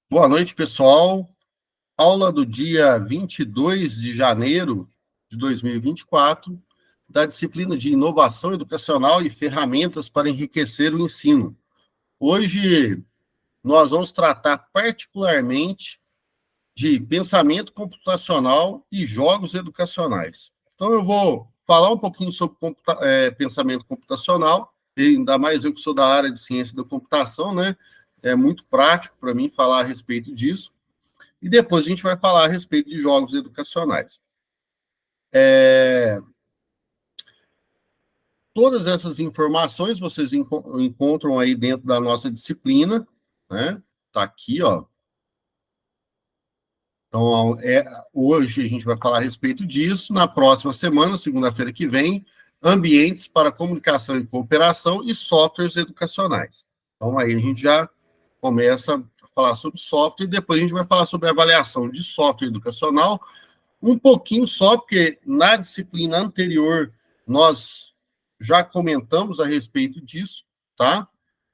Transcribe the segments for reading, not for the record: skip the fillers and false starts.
Boa noite, pessoal. Aula do dia 22 de janeiro de 2024, da disciplina de Inovação Educacional e Ferramentas para Enriquecer o Ensino. Hoje, nós vamos tratar particularmente de pensamento computacional e jogos educacionais. Então, eu vou falar um pouquinho sobre pensamento computacional, e ainda mais eu que sou da área de ciência da computação, né? É muito prático para mim falar a respeito disso. E depois a gente vai falar a respeito de jogos educacionais. Todas essas informações vocês encontram aí dentro da nossa disciplina, né? Tá aqui, ó. Então, hoje a gente vai falar a respeito disso. Na próxima semana, segunda-feira que vem, ambientes para comunicação e cooperação e softwares educacionais. Então, aí a gente já começa a falar sobre software e depois a gente vai falar sobre avaliação de software educacional, um pouquinho só, porque na disciplina anterior nós já comentamos a respeito disso, tá?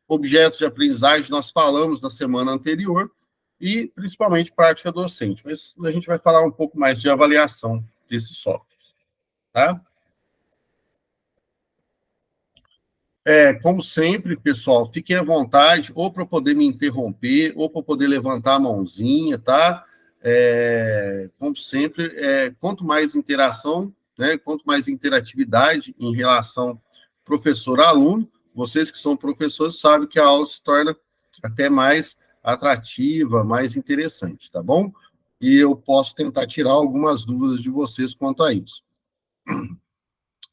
Objetos de aprendizagem nós falamos na semana anterior e principalmente prática docente, mas a gente vai falar um pouco mais de avaliação desses softwares, tá? Como sempre, pessoal, fiquem à vontade, ou para poder me interromper, ou para poder levantar a mãozinha, tá? Como sempre, quanto mais interação, né, quanto mais interatividade em relação professor-aluno, vocês que são professores sabem que a aula se torna até mais atrativa, mais interessante, tá bom? E eu posso tentar tirar algumas dúvidas de vocês quanto a isso.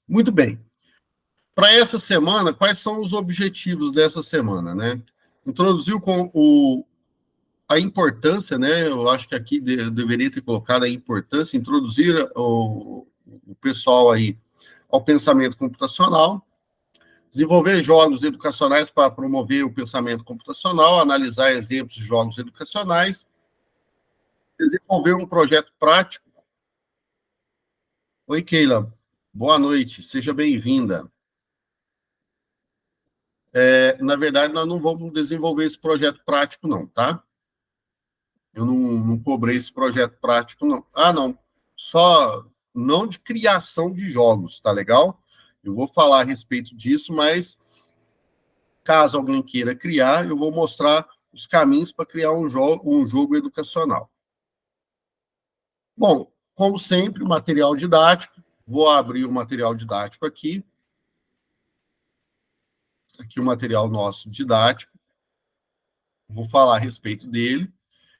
Muito bem. Para essa semana, quais são os objetivos dessa semana, né? Introduziu a importância, né? Eu acho que aqui deveria ter colocado a importância, introduzir o pessoal aí ao pensamento computacional, desenvolver jogos educacionais para promover o pensamento computacional, analisar exemplos de jogos educacionais, desenvolver um projeto prático. Oi, Keila. Boa noite, seja bem-vinda. Na verdade, nós não vamos desenvolver esse projeto prático, não, tá? Eu não cobrei esse projeto prático, não. Ah, não. Só não de criação de jogos, tá legal? Eu vou falar a respeito disso, mas caso alguém queira criar, eu vou mostrar os caminhos para criar um jogo educacional. Bom, como sempre, material didático. Vou abrir o material didático aqui. Aqui o material nosso didático. Vou falar a respeito dele.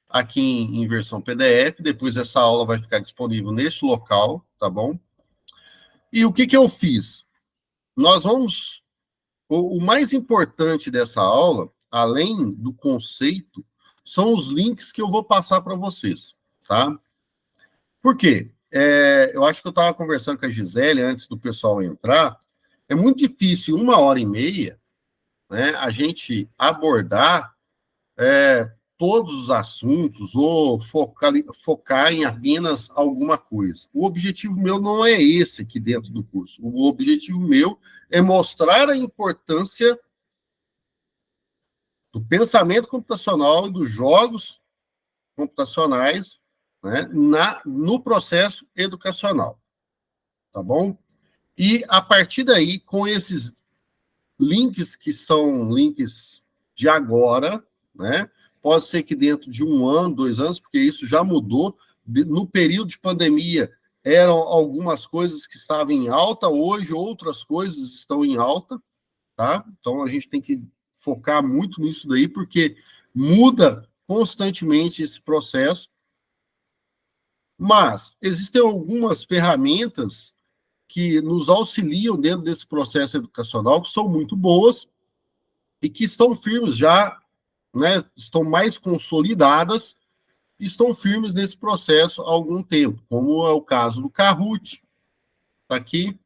Aqui em versão PDF, depois essa aula vai ficar disponível neste local, tá bom? E o que eu fiz? Nós vamos... O mais importante dessa aula, além do conceito, são os links que eu vou passar para vocês, tá? Por quê? Eu acho que eu estava conversando com a Gisele antes do pessoal entrar. É muito difícil, em 1h30, né, a gente abordar todos os assuntos ou focar em apenas alguma coisa. O objetivo meu não é esse aqui dentro do curso. O objetivo meu é mostrar a importância do pensamento computacional e dos jogos computacionais, né, no processo educacional, tá bom? E, a partir daí, com esses links que são links de agora, né? Pode ser que dentro de 1 ano, 2 anos, porque isso já mudou. No período de pandemia, eram algumas coisas que estavam em alta, hoje outras coisas estão em alta, tá? Então, a gente tem que focar muito nisso daí, porque muda constantemente esse processo. Mas existem algumas ferramentas que nos auxiliam dentro desse processo educacional, que são muito boas e que estão firmes já, né, estão mais consolidadas e estão firmes nesse processo há algum tempo, como é o caso do Kahoot, está aqui,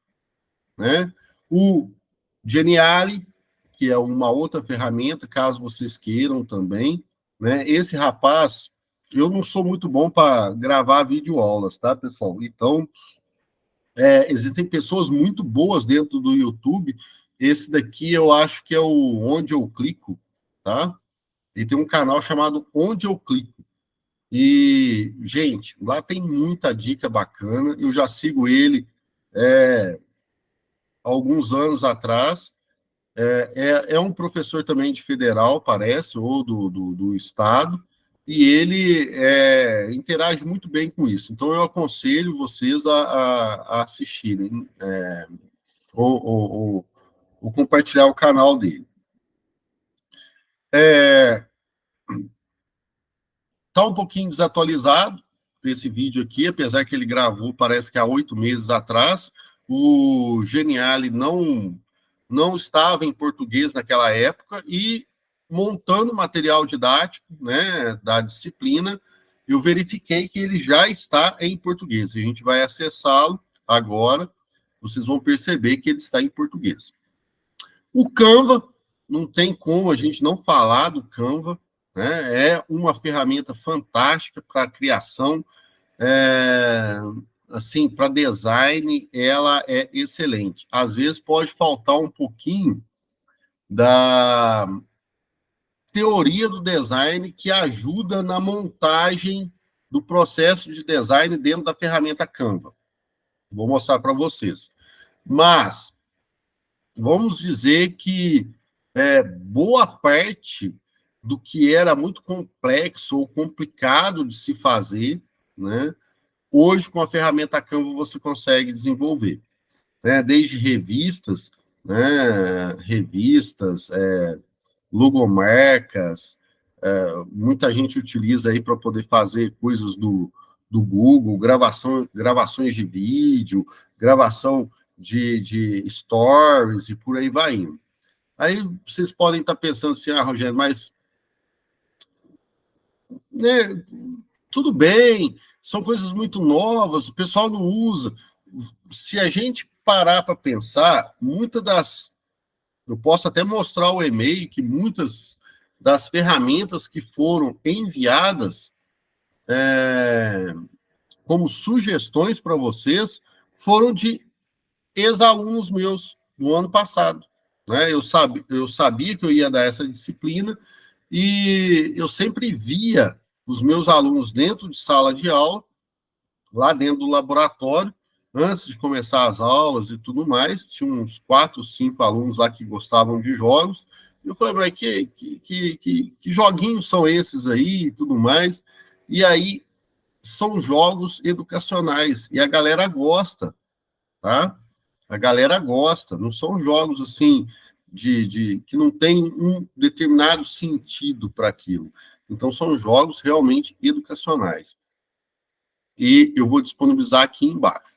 né? O Geniali, que é uma outra ferramenta, caso vocês queiram também, né? Esse rapaz, eu não sou muito bom para gravar videoaulas, tá, pessoal? Então, existem pessoas muito boas dentro do YouTube. Esse daqui eu acho que é o Onde Eu Clico, tá? Ele tem um canal chamado Onde Eu Clico. E, gente, lá tem muita dica bacana. Eu já sigo ele há alguns anos atrás. É um professor também de federal, parece, ou do estado, e ele interage muito bem com isso. Então, eu aconselho vocês a assistirem ou compartilhar o canal dele. Está um pouquinho desatualizado esse vídeo aqui, apesar que ele gravou, parece que há 8 meses atrás. O Geniali não estava em português naquela época, e montando material didático, né, da disciplina, eu verifiquei que ele já está em português. A gente vai acessá-lo agora, vocês vão perceber que ele está em português. O Canva, não tem como a gente não falar do Canva, né? É uma ferramenta fantástica para criação, assim, para design, ela é excelente. Às vezes pode faltar um pouquinho da teoria do design que ajuda na montagem do processo de design dentro da ferramenta Canva. Vou mostrar para vocês. Mas vamos dizer que boa parte do que era muito complexo ou complicado de se fazer, né, hoje com a ferramenta Canva você consegue desenvolver, né, desde revistas, né, logomarcas, muita gente utiliza aí para poder fazer coisas do Google, gravações de vídeo, gravação de stories e por aí vai indo. Aí vocês podem estar pensando assim, Rogério, mas né, tudo bem, são coisas muito novas, o pessoal não usa. Se a gente parar para pensar, eu posso até mostrar o e-mail que muitas das ferramentas que foram enviadas como sugestões para vocês foram de ex-alunos meus no ano passado. Né? Eu sabia que eu ia dar essa disciplina e eu sempre via os meus alunos dentro de sala de aula, lá dentro do laboratório, antes de começar as aulas e tudo mais. Tinha uns 4, 5 alunos lá que gostavam de jogos. E eu falei, mas que joguinhos são esses aí e tudo mais? E aí são jogos educacionais e a galera gosta, tá? A galera gosta, não são jogos assim que não tem um determinado sentido para aquilo. Então, são jogos realmente educacionais. E eu vou disponibilizar aqui embaixo.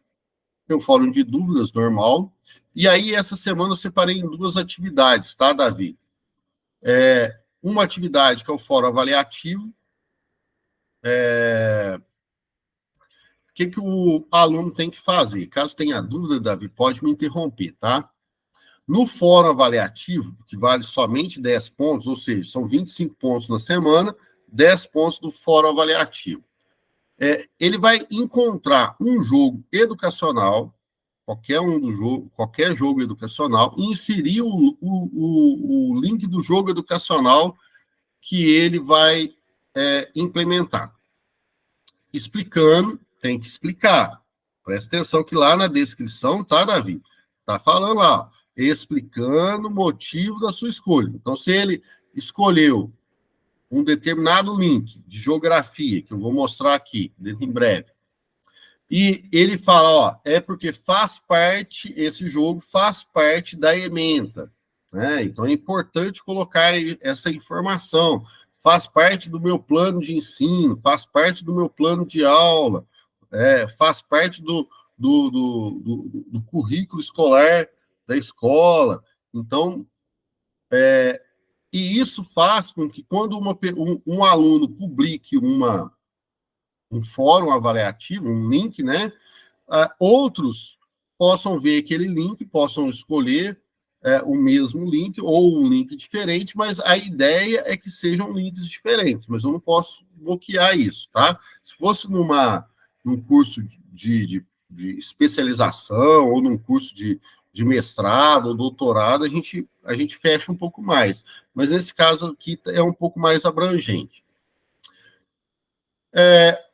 Tem um fórum de dúvidas normal. E aí, essa semana, eu separei em 2 atividades, tá, Davi? Uma atividade que é o fórum avaliativo. O que o aluno tem que fazer? Caso tenha dúvida, Davi, pode me interromper, tá? No fórum avaliativo, que vale somente 10 pontos, ou seja, são 25 pontos na semana, 10 pontos do fórum avaliativo. Ele vai encontrar um jogo educacional, qualquer jogo educacional, e inserir o link do jogo educacional que ele vai implementar. Explicando, tem que explicar. Presta atenção que lá na descrição, tá, Davi? Tá falando lá, explicando o motivo da sua escolha. Então, se ele escolheu um determinado link de geografia, que eu vou mostrar aqui, em breve, e ele fala, ó, é porque esse jogo faz parte da ementa, né? Então, é importante colocar essa informação. Faz parte do meu plano de ensino, faz parte do meu plano de aula, faz parte do currículo escolar da escola. Então, e isso faz com que quando um aluno publique um fórum avaliativo, um link, né, outros possam ver aquele link, possam escolher o mesmo link ou um link diferente, mas a ideia é que sejam links diferentes, mas eu não posso bloquear isso, tá? Se fosse num curso de especialização ou num curso de de mestrado ou doutorado, a gente fecha um pouco mais. Mas nesse caso aqui é um pouco mais abrangente.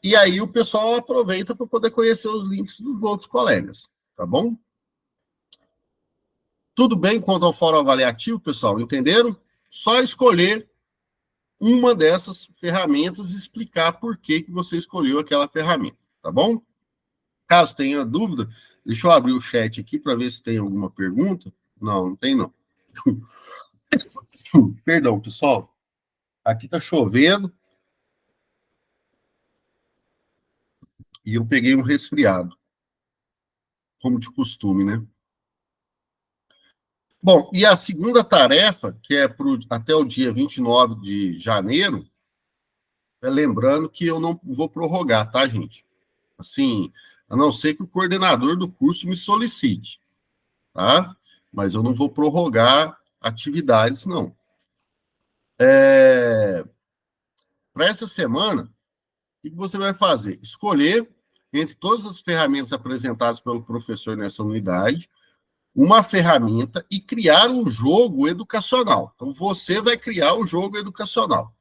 E aí o pessoal aproveita para poder conhecer os links dos outros colegas, tá bom? Tudo bem quanto ao fórum avaliativo, pessoal? Entenderam? Só escolher uma dessas ferramentas e explicar por que você escolheu aquela ferramenta, tá bom? Caso tenha dúvida, deixa eu abrir o chat aqui para ver se tem alguma pergunta. Não, não tem não. Perdão, pessoal. Aqui tá chovendo e eu peguei um resfriado, como de costume, né? Bom, e a segunda tarefa, que é até o dia 29 de janeiro, lembrando que eu não vou prorrogar, tá, gente? Assim, a não ser que o coordenador do curso me solicite, tá? Mas eu não vou prorrogar atividades, não. Para essa semana, o que você vai fazer? Escolher, entre todas as ferramentas apresentadas pelo professor nessa unidade, uma ferramenta e criar um jogo educacional. Então, você vai criar o jogo educacional.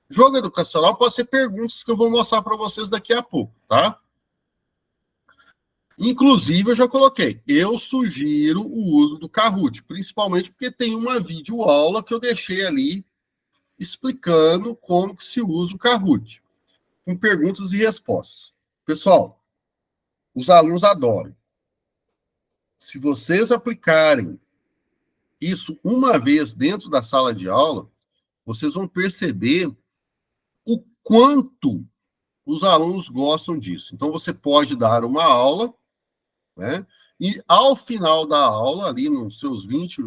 Jogo educacional pode ser perguntas que eu vou mostrar para vocês daqui a pouco, tá? Inclusive, eu já coloquei, eu sugiro o uso do Kahoot, principalmente porque tem uma videoaula que eu deixei ali explicando como que se usa o Kahoot, com perguntas e respostas. Pessoal, os alunos adoram. Se vocês aplicarem isso uma vez dentro da sala de aula, vocês vão perceber o quanto os alunos gostam disso. Então, você pode dar uma aula, né? E ao final da aula, ali nos seus 20,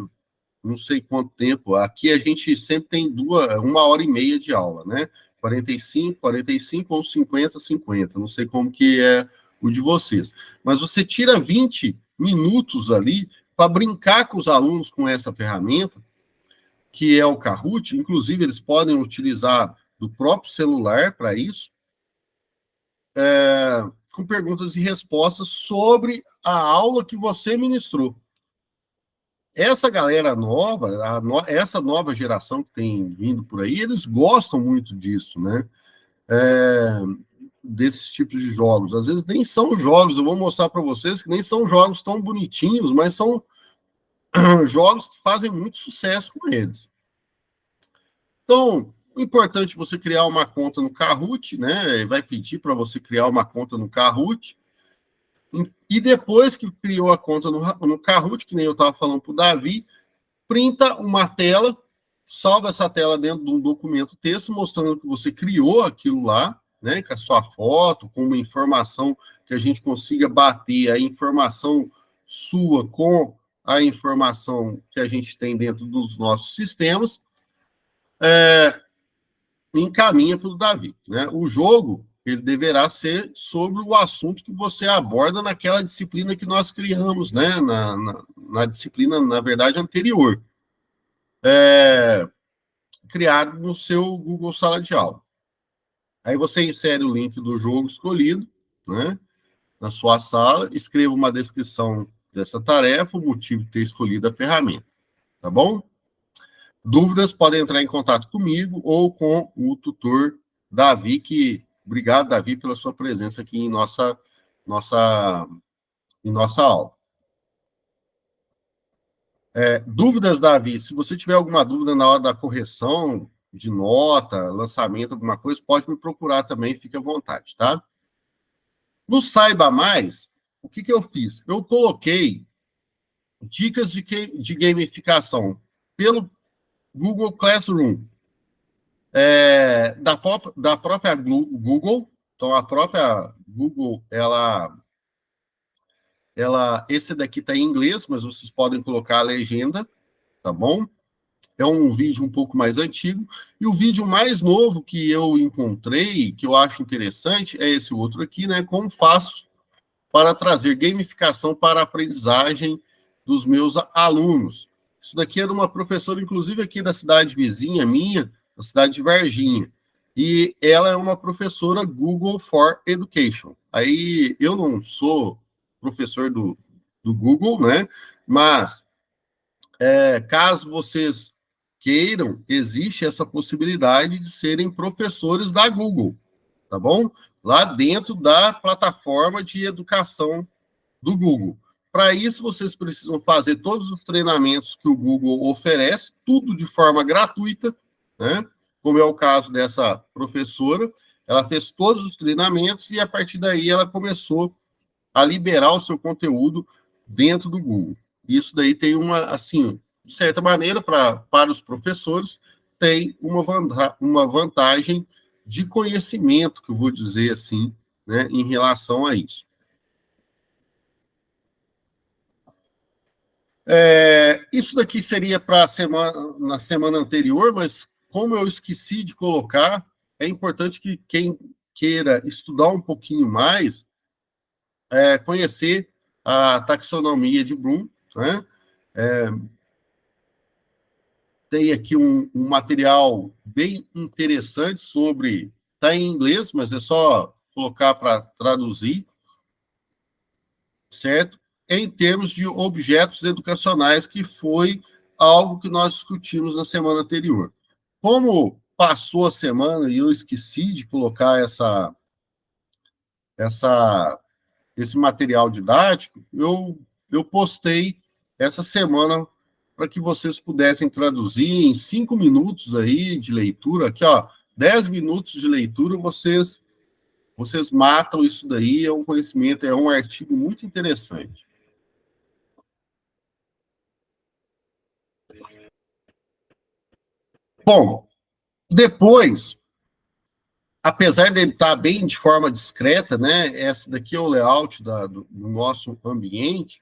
não sei quanto tempo, aqui a gente sempre tem 1h30 de aula, né? 45 ou 50, não sei como que é o de vocês. Mas você tira 20 minutos ali para brincar com os alunos com essa ferramenta, que é o Kahoot. Inclusive, eles podem utilizar do próprio celular para isso, com perguntas e respostas sobre a aula que você ministrou. Essa galera nova, essa nova geração que tem vindo por aí, eles gostam muito disso, né? Desses tipos de jogos. Às vezes nem são jogos, eu vou mostrar para vocês que nem são jogos tão bonitinhos, mas são jogos que fazem muito sucesso com eles. Então, o importante é você criar uma conta no Kahoot, né? Vai pedir para você criar uma conta no Kahoot. E depois que criou a conta no Kahoot, que nem eu estava falando para o Davi, printa uma tela, salva essa tela dentro de um documento texto, mostrando que você criou aquilo lá, né, com a sua foto, com uma informação que a gente consiga bater a informação sua com a informação que a gente tem dentro dos nossos sistemas, encaminha para o Davi, né? O jogo, ele deverá ser sobre o assunto que você aborda naquela disciplina que nós criamos, né? Na disciplina, na verdade, anterior. Criado no seu Google Sala de Aula. Aí você insere o link do jogo escolhido, né? Na sua sala, escreva uma descrição dessa tarefa, o motivo de ter escolhido a ferramenta, tá bom? Dúvidas, podem entrar em contato comigo ou com o tutor Davi, obrigado, Davi, pela sua presença aqui em nossa aula. Dúvidas, Davi, se você tiver alguma dúvida na hora da correção de nota, lançamento, alguma coisa, pode me procurar também, fique à vontade, tá? No Saiba Mais, o que eu fiz? Eu coloquei dicas de gamificação pelo Google Classroom, da própria Google. Então, a própria Google, esse daqui está em inglês, mas vocês podem colocar a legenda, tá bom? É um vídeo um pouco mais antigo. E o vídeo mais novo que eu encontrei, que eu acho interessante, é esse outro aqui, né? Como faço para trazer gamificação para a aprendizagem dos meus alunos. Isso daqui é de uma professora, inclusive aqui da cidade vizinha minha, da cidade de Varginha. E ela é uma professora Google for Education. Aí eu não sou professor do Google, né? Mas, caso vocês queiram, existe essa possibilidade de serem professores da Google, tá bom? Lá dentro da plataforma de educação do Google. Para isso, vocês precisam fazer todos os treinamentos que o Google oferece, tudo de forma gratuita, né? Como é o caso dessa professora. Ela fez todos os treinamentos e, a partir daí, ela começou a liberar o seu conteúdo dentro do Google. Isso daí tem uma, assim, de certa maneira, para os professores, tem uma vantagem de conhecimento, que eu vou dizer assim, né, em relação a isso. Isso daqui seria para na semana anterior, mas como eu esqueci de colocar, é importante que quem queira estudar um pouquinho mais, conhecer a taxonomia de Bloom, né? Tem aqui um material bem interessante sobre, está em inglês, mas é só colocar para traduzir, certo? Em termos de objetos educacionais, que foi algo que nós discutimos na semana anterior. Como passou a semana e eu esqueci de colocar esse material didático, eu postei essa semana para que vocês pudessem traduzir em 5 minutos aí de leitura. Aqui, ó, 10 minutos de leitura, vocês matam isso daí, é um conhecimento, é um artigo muito interessante. Bom, depois, apesar dele estar bem de forma discreta, né? Esse daqui é o layout do nosso ambiente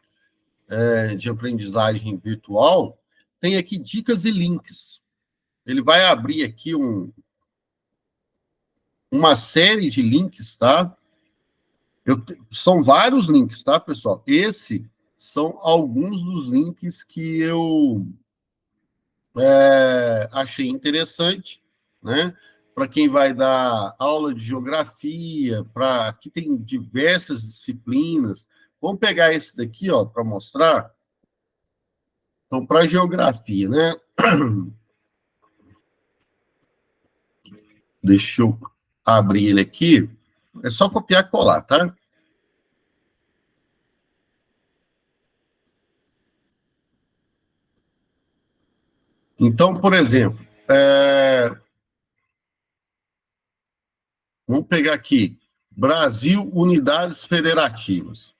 de aprendizagem virtual. Tem aqui dicas e links. Ele vai abrir aqui uma série de links, tá? São vários links, tá, pessoal? Esse são alguns dos links que eu achei interessante, né? Para quem vai dar aula de geografia, aqui tem diversas disciplinas. Vamos pegar esse daqui, ó, para mostrar. Então, para geografia, né? Deixa eu abrir ele aqui. É só copiar e colar, tá? Então, por exemplo, vamos pegar aqui, Brasil, unidades federativas.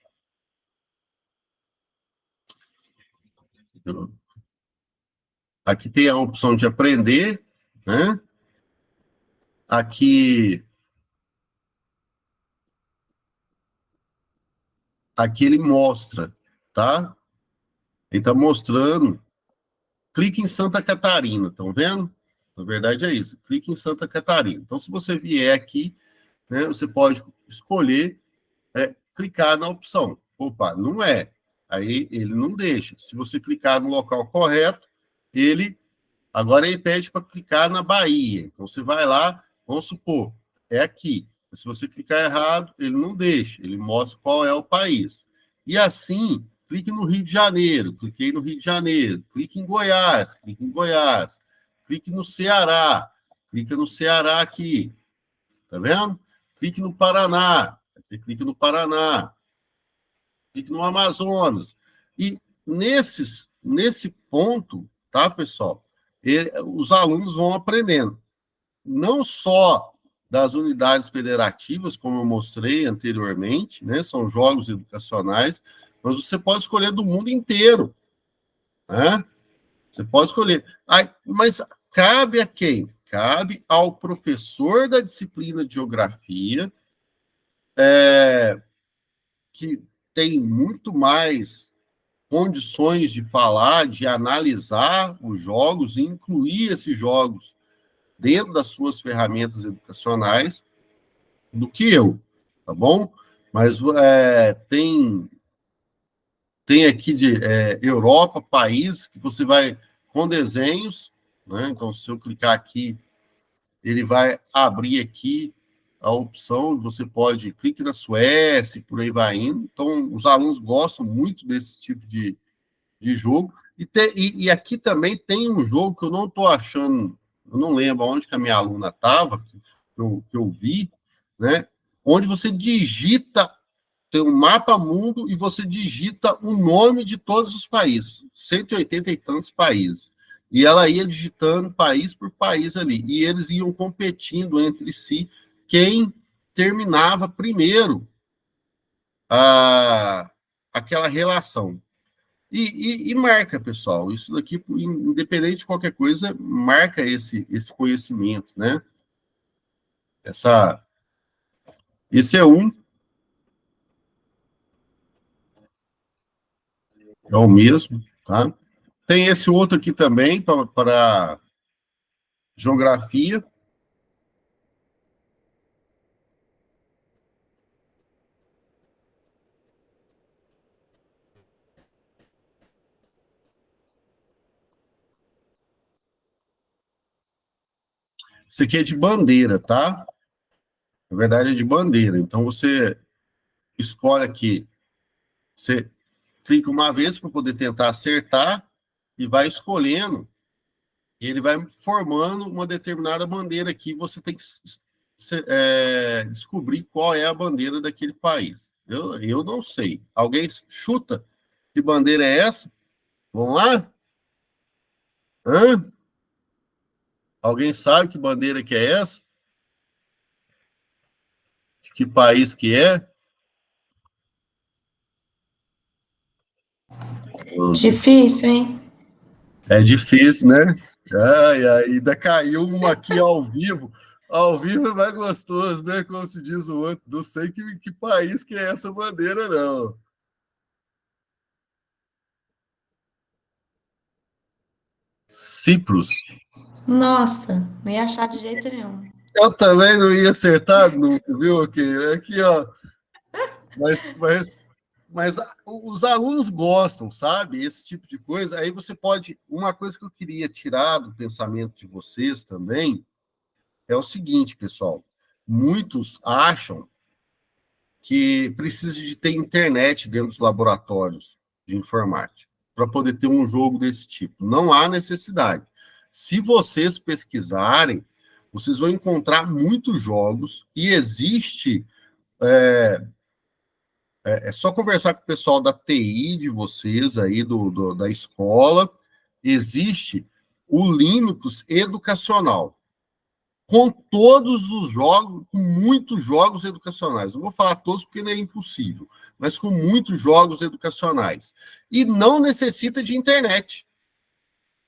Aqui tem a opção de aprender, né? Aqui ele mostra, tá? Ele está mostrando. Clique em Santa Catarina, estão vendo? Na verdade é isso. Clique em Santa Catarina. Então, se você vier aqui, né, você pode escolher clicar na opção. Opa, não é. Aí ele não deixa. Se você clicar no local correto, agora ele pede para clicar na Bahia. Então você vai lá, vamos supor, é aqui. Se você clicar errado, ele não deixa, ele mostra qual é o país. E assim, clique no Rio de Janeiro, cliquei no Rio de Janeiro, clique em Goiás, clique no Ceará, clica no Ceará aqui, tá vendo? Clique no Paraná, você clica no Paraná, clique no Amazonas. E nesse ponto, tá, pessoal? Os alunos vão aprendendo não só das unidades federativas, como eu mostrei anteriormente, né? São jogos educacionais, mas você pode escolher do mundo inteiro, né? Você pode escolher. Mas cabe a quem? Cabe ao professor da disciplina de geografia, que tem muito mais condições de falar, de analisar os jogos e incluir esses jogos dentro das suas ferramentas educacionais do que eu, tá bom? Mas tem aqui de Europa, países que você vai com desenhos, né? Então, se eu clicar aqui, ele vai abrir aqui a opção, você pode clique na Suécia, por aí vai indo. Então, os alunos gostam muito desse tipo de de jogo. E aqui também tem um jogo que eu não estou achando, eu não lembro onde que a minha aluna estava, que eu vi, né? Onde você digita, tem um mapa mundo e você digita o nome de todos os países, 180 e tantos países. E ela ia digitando país por país ali. E eles iam competindo entre si quem terminava primeiro aquela relação. E marca, pessoal. Isso daqui, independente de qualquer coisa, marca esse conhecimento, né? Esse é o mesmo, tá? Tem esse outro aqui também, para geografia. Isso aqui é de bandeira, tá? Na verdade, é de bandeira. Então, você escolhe aqui, você clica uma vez para poder tentar acertar e vai escolhendo, e ele vai formando uma determinada bandeira aqui. Você tem que descobrir qual é a bandeira daquele país. Eu não sei. Alguém chuta que bandeira é essa? Vamos lá? Hã? Alguém sabe que bandeira que é essa? De que país que é? Difícil, hein? É difícil, né? Ai, ai, ainda caiu uma aqui ao vivo. Ao vivo é mais gostoso, né? Como se diz o outro. Não sei que país que é essa bandeira, não. Cipros. Nossa, não ia achar de jeito nenhum. Eu também não ia acertar nunca, viu? Aqui, ó. Mas, mas, mas os alunos gostam, sabe? Esse tipo de coisa. Aí você pode. Uma coisa que eu queria tirar do pensamento de vocês também é o seguinte, pessoal. Muitos acham que precisa de ter internet dentro dos laboratórios de informática para poder ter um jogo desse tipo. Não há necessidade. Se vocês pesquisarem, vocês vão encontrar muitos jogos e existe. É só conversar com o pessoal da TI de vocês aí, da escola. Existe o Linux educacional, com todos os jogos, com muitos jogos educacionais. Não vou falar todos porque não é impossível, mas com muitos jogos educacionais. E não necessita de internet.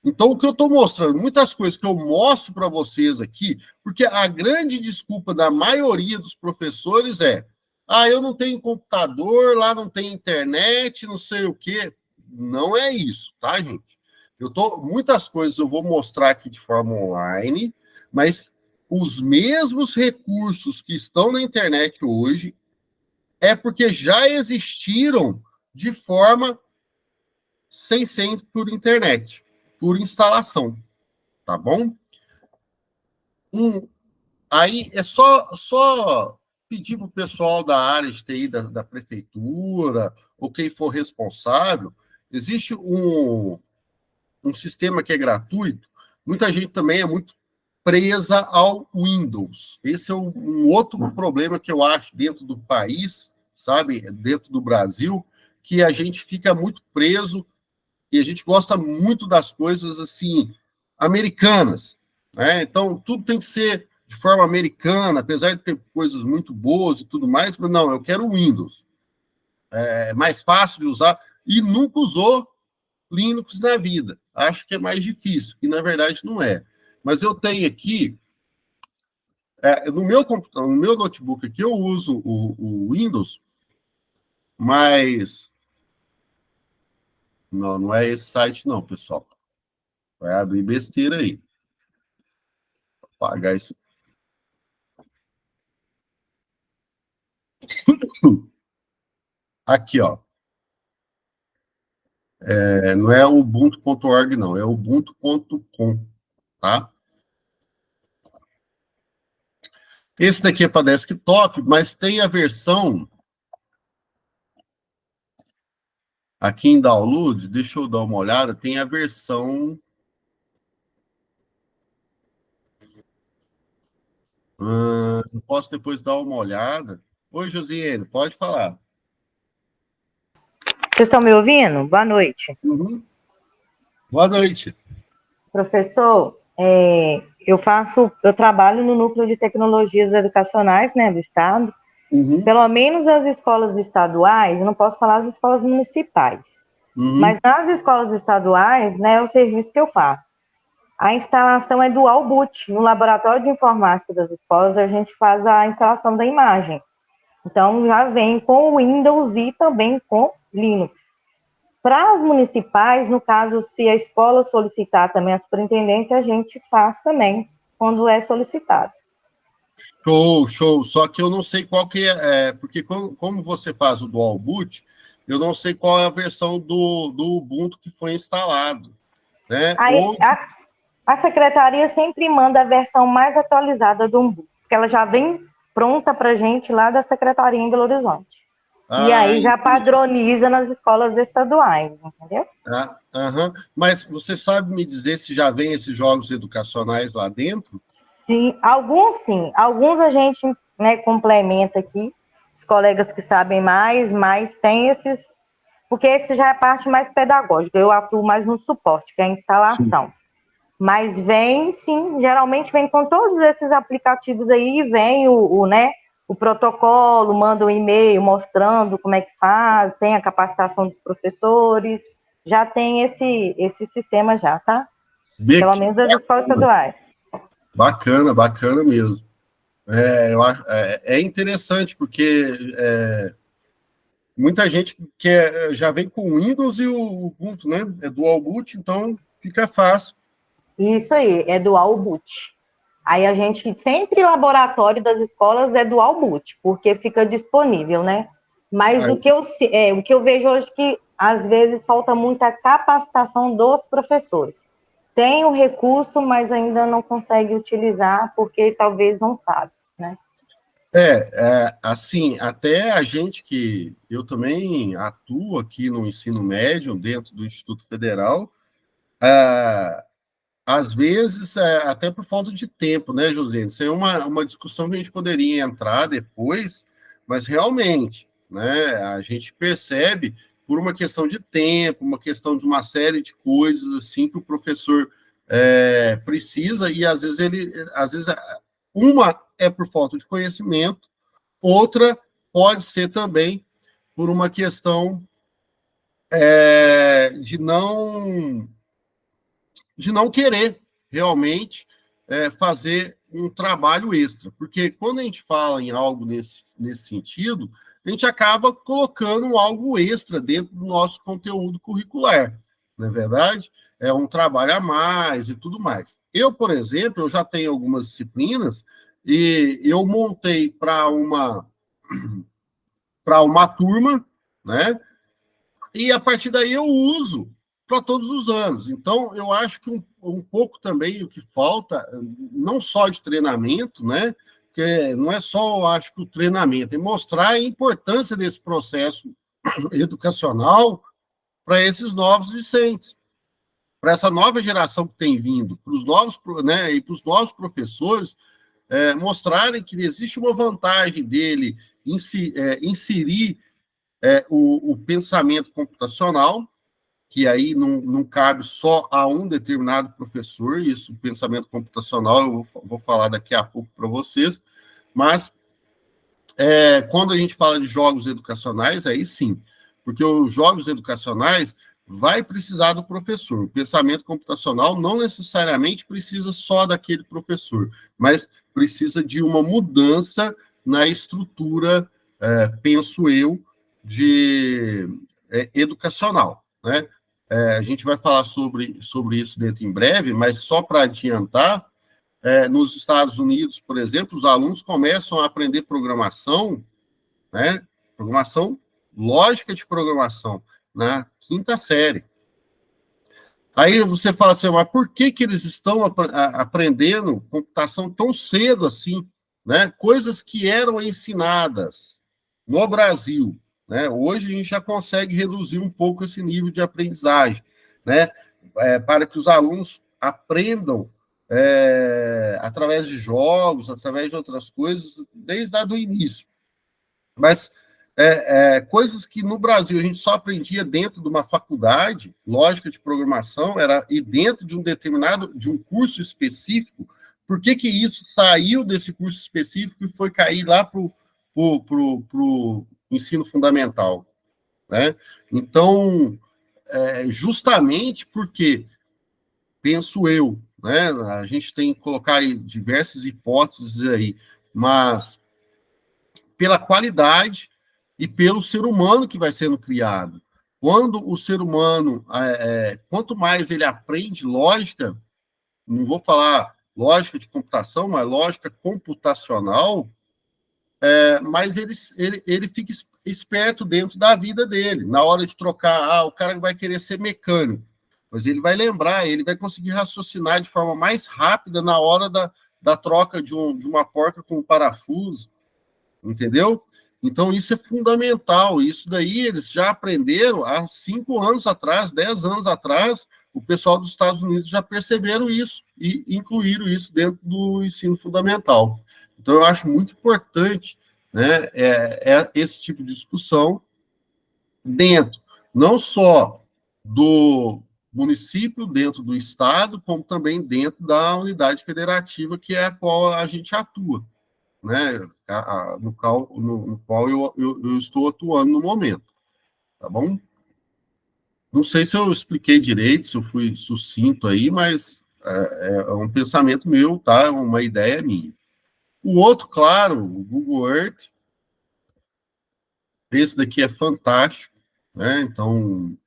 Então, o que eu estou mostrando, muitas coisas que eu mostro para vocês aqui, porque a grande desculpa da maioria dos professores é: eu não tenho computador, lá não tem internet, não sei o quê. Não é isso, tá, gente? Muitas coisas eu vou mostrar aqui de forma online, mas os mesmos recursos que estão na internet hoje é porque já existiram de forma sem ser por internet, por instalação, tá bom? Aí é só pedir para o pessoal da área de TI da prefeitura, ou quem for responsável, existe um sistema que é gratuito. Muita gente também é muito presa ao Windows. Esse é um outro problema que eu acho dentro do país, sabe, dentro do Brasil, que a gente fica muito preso e a gente gosta muito das coisas assim americanas, né? Então tudo tem que ser de forma americana, apesar de ter coisas muito boas e tudo mais, mas não, eu quero o Windows. É mais fácil de usar e nunca usou Linux na vida. Acho que é mais difícil, e na verdade não é. Mas eu tenho aqui, no meu computador, no meu notebook aqui, eu uso o Windows, mas não é esse site, não, pessoal. Vai abrir besteira aí. Apagar isso. Aqui, ó. Não é ubuntu.org, não. É ubuntu.com, tá? Esse daqui é para desktop, mas tem a versão Aqui em download, deixa eu dar uma olhada, tem a versão... eu posso depois dar uma olhada. Oi, Josiane, pode falar. Vocês estão me ouvindo? Boa noite. Uhum. Boa noite. Professor, eu trabalho no Núcleo de Tecnologias Educacionais, né, do Estado. Uhum. Pelo menos as escolas estaduais, eu não posso falar as escolas municipais, mas nas escolas estaduais, né, é o serviço que eu faço. A instalação é dual boot. No laboratório de informática das escolas, a gente faz a instalação da imagem. Então, já vem com o Windows e também com Linux. Para as municipais, no caso, se a escola solicitar também a superintendência, a gente faz também, quando é solicitado. Show. Só que eu não sei qual que porque como você faz o dual boot, eu não sei qual é a versão do Ubuntu que foi instalado, né? Aí, a secretaria sempre manda a versão mais atualizada do Ubuntu, porque ela já vem pronta para a gente lá da secretaria em Belo Horizonte. E aí já padroniza nas escolas estaduais, entendeu? Mas você sabe me dizer se já vem esses jogos educacionais lá dentro? Sim. Alguns a gente, né, complementa aqui, os colegas que sabem mais, mas tem esses, porque esse já é a parte mais pedagógica, eu atuo mais no suporte, que é a instalação. Sim. Mas vem, sim, geralmente vem com todos esses aplicativos aí, vem o protocolo, manda um e-mail mostrando como é que faz, tem a capacitação dos professores, já tem esse sistema já, tá? Pelo menos das escolas estaduais. Bacana mesmo. Eu acho, é interessante, porque muita gente já vem com o Windows e o Ubuntu, né? É dual boot, então fica fácil. Isso aí, é dual boot. Aí a gente, sempre laboratório das escolas é dual boot, porque fica disponível, né? Mas o que eu vejo hoje que, às vezes, falta muita capacitação dos professores. Tem o recurso, mas ainda não consegue utilizar, porque talvez não sabe, né? Assim, até a gente eu também atuo aqui no ensino médio, dentro do Instituto Federal, às vezes, até por falta de tempo, né, José? Isso é uma discussão que a gente poderia entrar depois, mas realmente, né, a gente percebe, por uma questão de tempo, uma questão de uma série de coisas assim que o professor precisa, e às vezes uma é por falta de conhecimento, outra pode ser também por uma questão de não querer realmente fazer um trabalho extra. Porque quando a gente fala em algo nesse sentido, a gente acaba colocando algo extra dentro do nosso conteúdo curricular, não é verdade? É um trabalho a mais e tudo mais. Eu, por exemplo, eu já tenho algumas disciplinas e eu montei para uma turma, né? E a partir daí eu uso para todos os anos. Então, eu acho que um pouco também o que falta, não só de treinamento, né? Porque não é só, eu acho que o treinamento, é mostrar a importância desse processo educacional para esses novos discentes, para essa nova geração que tem vindo, para os novos, né, e para os novos professores, mostrarem que existe uma vantagem dele inserir o pensamento computacional, que aí não cabe só a um determinado professor, isso, o pensamento computacional, eu vou falar daqui a pouco para vocês, mas quando a gente fala de jogos educacionais, aí sim, porque os jogos educacionais vai precisar do professor. O pensamento computacional não necessariamente precisa só daquele professor, mas precisa de uma mudança na estrutura, penso eu, educacional, né? A gente vai falar sobre isso dentro em breve, mas só para adiantar, nos Estados Unidos, por exemplo, os alunos começam a aprender programação, né? Programação, lógica de programação, na quinta série. Aí você fala assim, mas por que eles estão aprendendo computação tão cedo assim, né? Coisas que eram ensinadas no Brasil né? Hoje a gente já consegue reduzir um pouco esse nível de aprendizagem, né? Para que os alunos aprendam através de jogos, através de outras coisas, desde o início. Mas coisas que no Brasil a gente só aprendia dentro de uma faculdade, lógica de programação, e dentro de de um curso específico. Por que isso saiu desse curso específico e foi cair lá para o ensino fundamental, né? Então, justamente porque, penso eu, né, a gente tem que colocar aí diversas hipóteses aí, mas pela qualidade e pelo ser humano que vai sendo criado. Quando o ser humano, quanto mais ele aprende lógica, não vou falar lógica de computação, mas lógica computacional, mas ele fica esperto dentro da vida dele. Na hora de trocar, o cara vai querer ser mecânico, mas ele vai lembrar, ele vai conseguir raciocinar de forma mais rápida na hora da troca de uma porca com um parafuso, entendeu? Então, isso é fundamental. Isso daí eles já aprenderam há 5 anos atrás, 10 anos atrás, o pessoal dos Estados Unidos já perceberam isso e incluíram isso dentro do ensino fundamental. Então, eu acho muito importante, né, esse tipo de discussão dentro, não só do município, dentro do estado, como também dentro da unidade federativa, que é a qual a gente atua, né, no qual eu estou atuando no momento, tá bom? Não sei se eu expliquei direito, se eu fui sucinto aí, mas é um pensamento meu, tá? É uma ideia minha. O outro, claro, o Google Earth, esse daqui é fantástico, né? Então,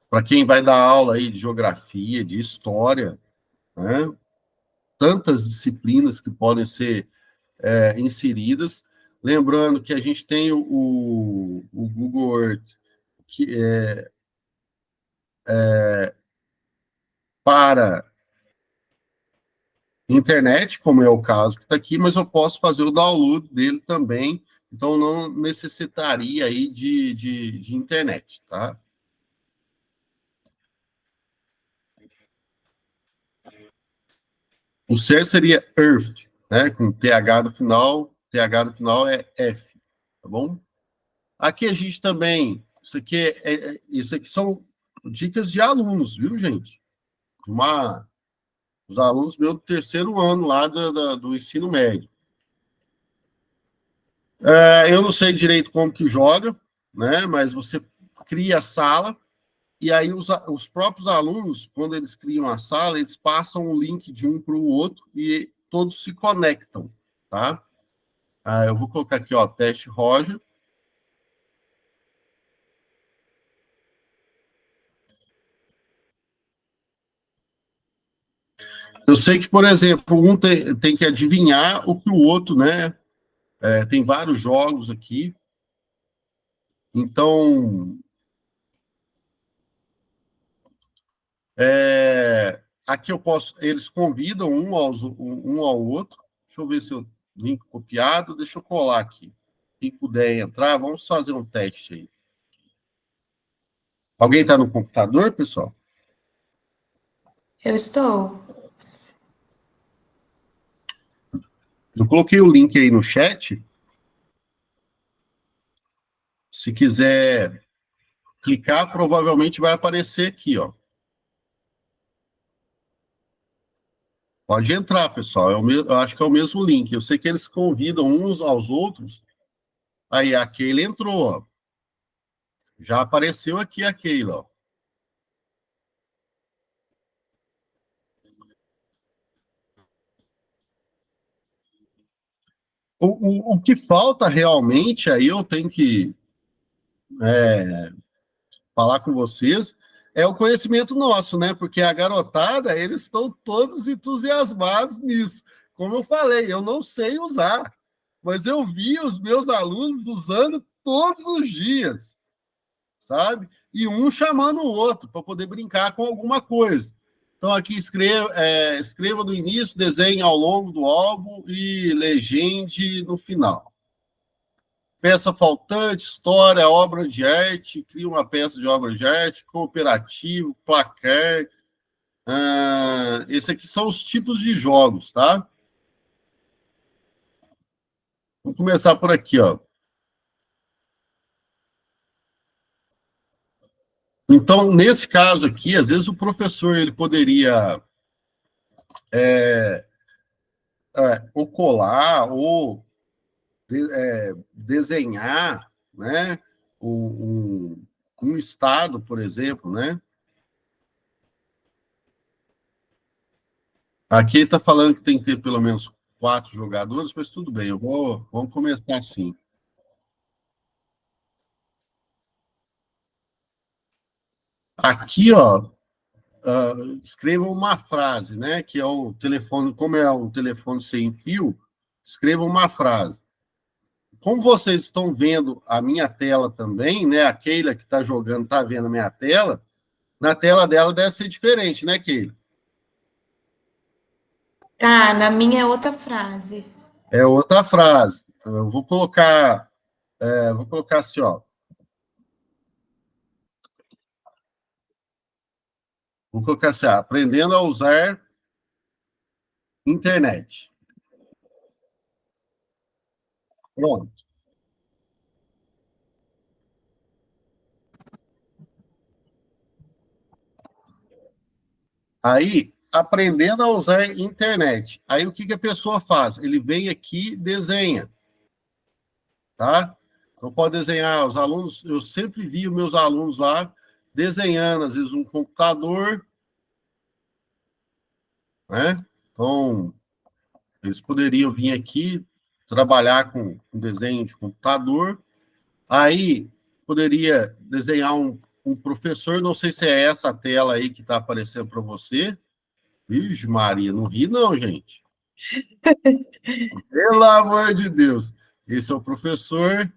para quem vai dar aula aí de geografia, de história, né? Tantas disciplinas que podem ser inseridas. Lembrando que a gente tem o Google Earth, que para internet, como é o caso que está aqui, mas eu posso fazer o download dele também, então não necessitaria aí de internet, tá? O certo seria Earth, né? Com TH no final é F, tá bom? Aqui a gente também, isso aqui são dicas de alunos, viu, gente? Os alunos meus do terceiro ano lá do ensino médio. Eu não sei direito como que joga, né? Mas você cria a sala, e aí os próprios alunos, quando eles criam a sala, eles passam o link de um para o outro e todos se conectam, tá? Eu vou colocar aqui, ó, teste Roger. Eu sei que, por exemplo, um tem que adivinhar o que o outro, né? Tem vários jogos aqui. Então, aqui eles convidam um ao outro. Deixa eu ver se eu link copiado. Deixa eu colar aqui. Quem puder entrar, vamos fazer um teste aí. Alguém está no computador, pessoal? Eu estou. Eu coloquei o link aí no chat. Se quiser clicar, provavelmente vai aparecer aqui, ó. Pode entrar, pessoal. Eu acho que é o mesmo link. Eu sei que eles convidam uns aos outros. Aí, a Keila entrou, ó. Já apareceu aqui a Keila, ó. O que falta realmente, aí eu tenho que falar com vocês, é o conhecimento nosso, né? Porque a garotada, eles estão todos entusiasmados nisso. Como eu falei, eu não sei usar, mas eu vi os meus alunos usando todos os dias, sabe? E um chamando o outro para poder brincar com alguma coisa. Então, aqui escreva no início, desenhe ao longo do álbum e legende no final. peça faltante, história, obra de arte, cria uma peça de obra de arte, cooperativo, placar. Esse aqui são os tipos de jogos, tá? Vamos começar por aqui, ó. Então, nesse caso aqui, às vezes o professor ele poderia ou colar ou desenhar, né, um estado, por exemplo, né? Aqui está falando que tem que ter pelo menos 4 jogadores, mas tudo bem, vamos começar assim. Aqui, ó, escreva uma frase, né? Que é o telefone, como é um telefone sem fio, escreva uma frase. Como vocês estão vendo a minha tela também, né? A Keila que está jogando está vendo a minha tela. Na tela dela deve ser diferente, né, Keila? Ah, na minha é outra frase. É outra frase. Eu vou colocar assim, ó. Vou colocar assim, ó, aprendendo a usar internet. Pronto. Aí, aprendendo a usar internet. Aí, o que, que a pessoa faz? Ele vem aqui e desenha, tá? Então, pode desenhar. Os alunos, eu sempre vi os meus alunos lá desenhando, às vezes, um computador, né? Então, eles poderiam vir aqui trabalhar com desenho de computador. Aí, poderia desenhar um professor, não sei se é essa tela aí que está aparecendo para você. Vixe, Maria, não ri não, gente. Pelo amor de Deus. Esse é o professor,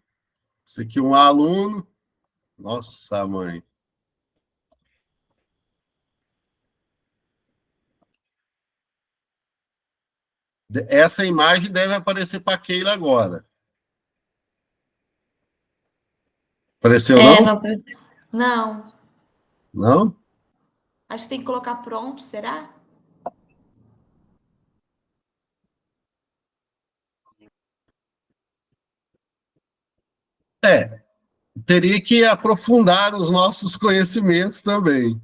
esse aqui é um aluno. Nossa, mãe. Essa imagem deve aparecer para Keila agora. Apareceu, não? Não, não. Não? Acho que tem que colocar pronto, será? Teria que aprofundar os nossos conhecimentos também.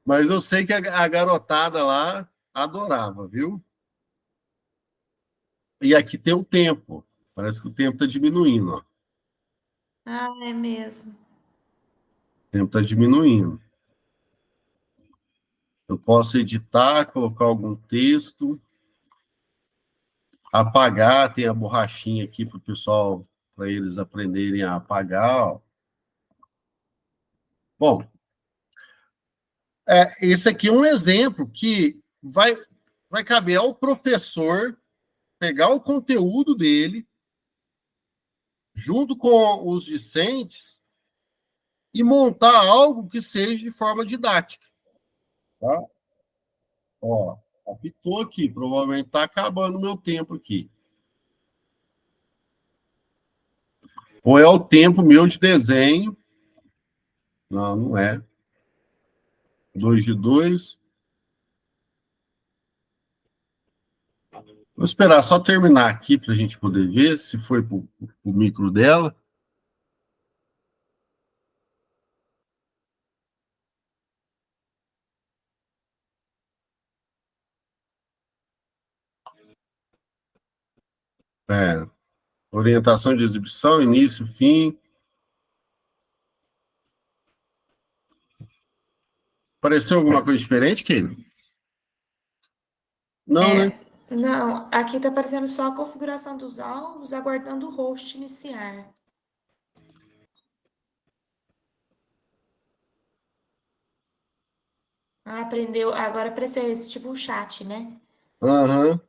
Mas eu sei que a garotada lá adorava, viu? E aqui tem o tempo. Parece que o tempo está diminuindo, ó. Ah, é mesmo. O tempo está diminuindo. Eu posso editar, colocar algum texto, apagar, tem a borrachinha aqui para o pessoal, para eles aprenderem a apagar, ó. Bom, esse aqui é um exemplo que vai caber ao professor pegar o conteúdo dele, junto com os discentes, e montar algo que seja de forma didática. Tá? Ó, apitou aqui, provavelmente está acabando o meu tempo aqui. Ou é o tempo meu de desenho. Não, não é. 2 de 2. Vou esperar só terminar aqui para a gente poder ver se foi para o micro dela. Orientação de exibição, início, fim. Apareceu alguma coisa diferente, Keila? Não, né? Não, aqui tá aparecendo só a configuração dos alvos, aguardando o host iniciar. Ah, aprendeu. Agora apareceu esse tipo chat, né? Aham.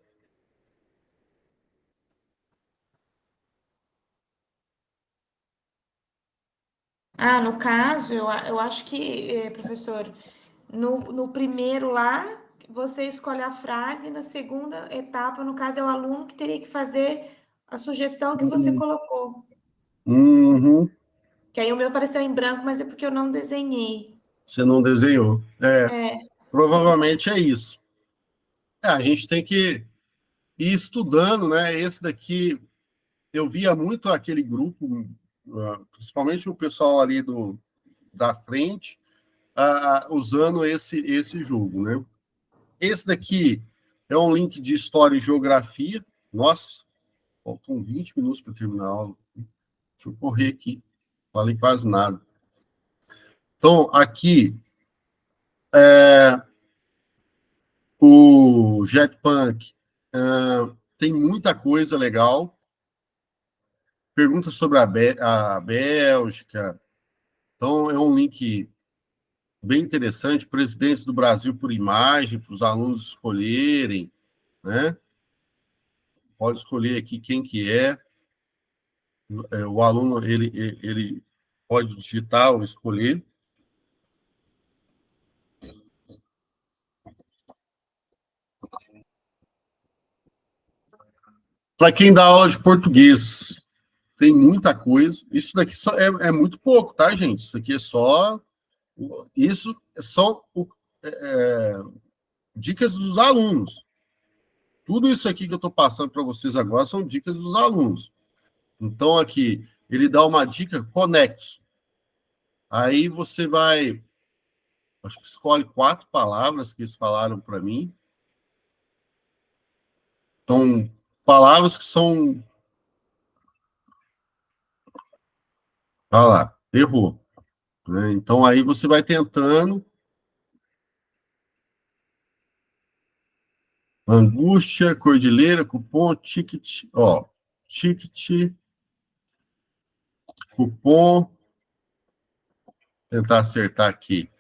Ah, no caso, eu acho que, professor, no primeiro lá, você escolhe a frase, na segunda etapa, no caso, é o aluno que teria que fazer a sugestão que você colocou. Uhum. Que aí o meu apareceu em branco, mas é porque eu não desenhei. Você não desenhou. É. Provavelmente é isso. A gente tem que ir estudando, né? Esse daqui, eu via muito aquele grupo, principalmente o pessoal ali da frente, usando esse jogo, né? Esse daqui é um link de história e geografia. Nossa, faltam 20 minutos para terminar a aula. Deixa eu correr aqui. Falei quase nada. Então, aqui, o Jetpunk tem muita coisa legal. Pergunta sobre a Bélgica. Então, é um link bem interessante. Presidentes do Brasil por imagem, para os alunos escolherem, né? Pode escolher aqui quem que é. O aluno ele pode digitar ou escolher. Para quem dá aula de português, tem muita coisa. Isso daqui é muito pouco, tá, gente? Isso aqui é só. Isso são dicas dos alunos. Tudo isso aqui que eu estou passando para vocês agora são dicas dos alunos. Então, aqui, ele dá uma dica conexo. Aí você vai. Acho que escolhe 4 palavras que eles falaram para mim. Então, palavras que são. Olha lá, errou. Né? Então, aí você vai tentando. Angústia, cordilheira, cupom, ticket, ó. Ticket, cupom. Tentar acertar aqui.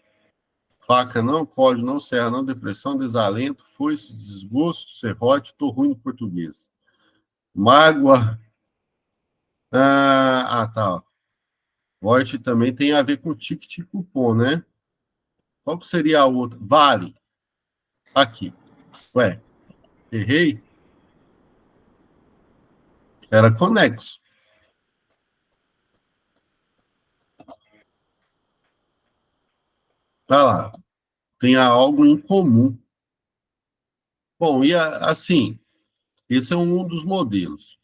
Faca não, código não, serra não, depressão, desalento, foice, desgosto, serrote, tô ruim no português. Mágoa. Tá. Voice também tem a ver com ticket e cupom, né? Qual que seria a outra? Vale. Aqui. Ué, errei? Era conexo. Tá lá. Tem algo em comum. Bom, e assim, esse é um dos modelos.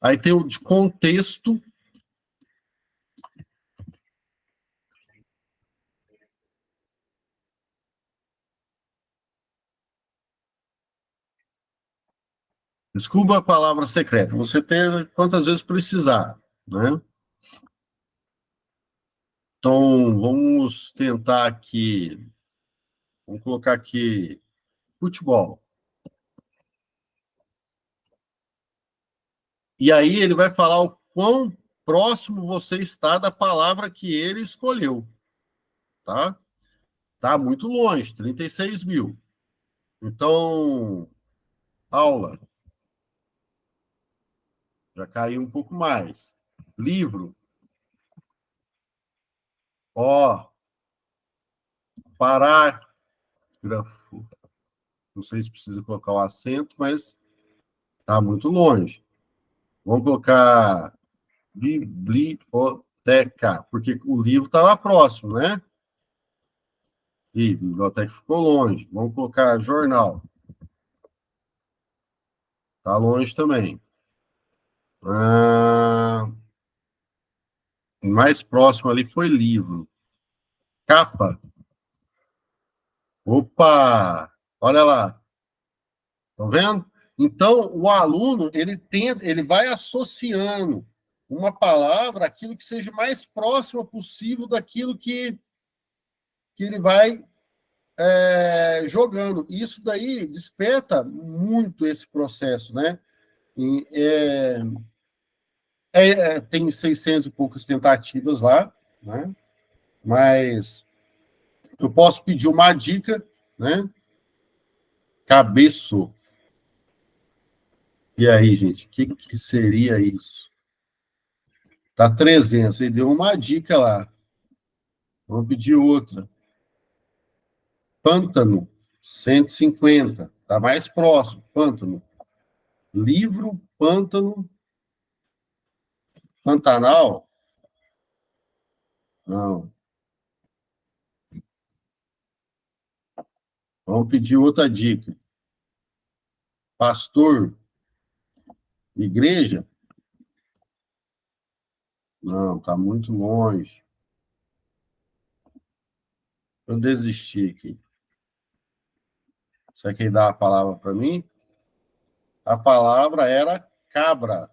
Aí tem o de contexto. Descubra a palavra secreta. Você tem quantas vezes precisar, né? Então, vamos tentar aqui. Vamos colocar aqui futebol. E aí ele vai falar o quão próximo você está da palavra que ele escolheu, tá? Tá muito longe, 36 mil. Então, aula. Já caiu um pouco mais. Livro. Ó. Parágrafo. Não sei se precisa colocar o acento, mas tá muito longe. Vamos colocar biblioteca, porque o livro estava próximo, né? E biblioteca ficou longe. Vamos colocar jornal. Está longe também. Mais próximo ali foi livro. Capa. Opa! Olha lá. Estão vendo? Então, o aluno, ele vai associando uma palavra àquilo que seja mais próximo possível daquilo que ele vai jogando. Isso daí desperta muito esse processo, né? E, tem 600 e poucas tentativas lá, né? Mas eu posso pedir uma dica, né? Cabeço. E aí, gente, o que seria isso? Tá 300, ele deu uma dica lá. Vamos pedir outra. Pântano, 150. Tá mais próximo, pântano. Livro, pântano, Pantanal? Não. Vamos pedir outra dica. Pastor? Igreja? Não, está muito longe. Eu desisti aqui. Você quer dar a palavra para mim? A palavra era cabra.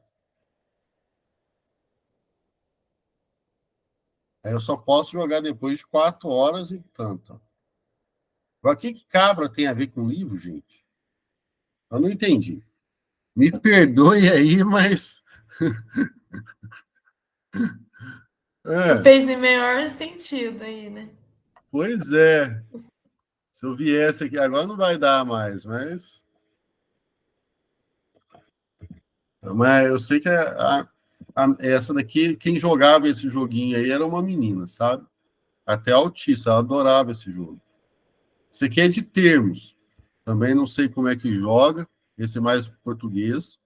Aí eu só posso jogar depois de 4 horas e tanto. Agora, o que cabra tem a ver com livro, gente? Eu não entendi. Me perdoe aí, mas... Não fez nem menor sentido aí, né? Pois é. Se eu viesse aqui, agora não vai dar mais, mas eu sei que essa daqui, quem jogava esse joguinho aí era uma menina, sabe? Até autista, ela adorava esse jogo. Esse aqui é de termos. Também não sei como é que joga. Esse é mais português.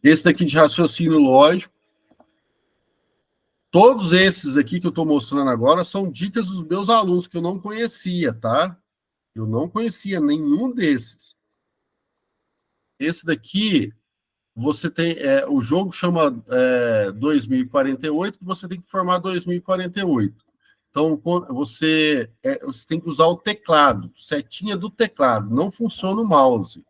Esse daqui de raciocínio lógico. Todos esses aqui que eu estou mostrando agora são dicas dos meus alunos que eu não conhecia, tá? Eu não conhecia nenhum desses. Esse daqui, você tem... o jogo chama 2048, que você tem que formar 2048. Então, você tem que usar o teclado, setinha do teclado. Não funciona o mouse.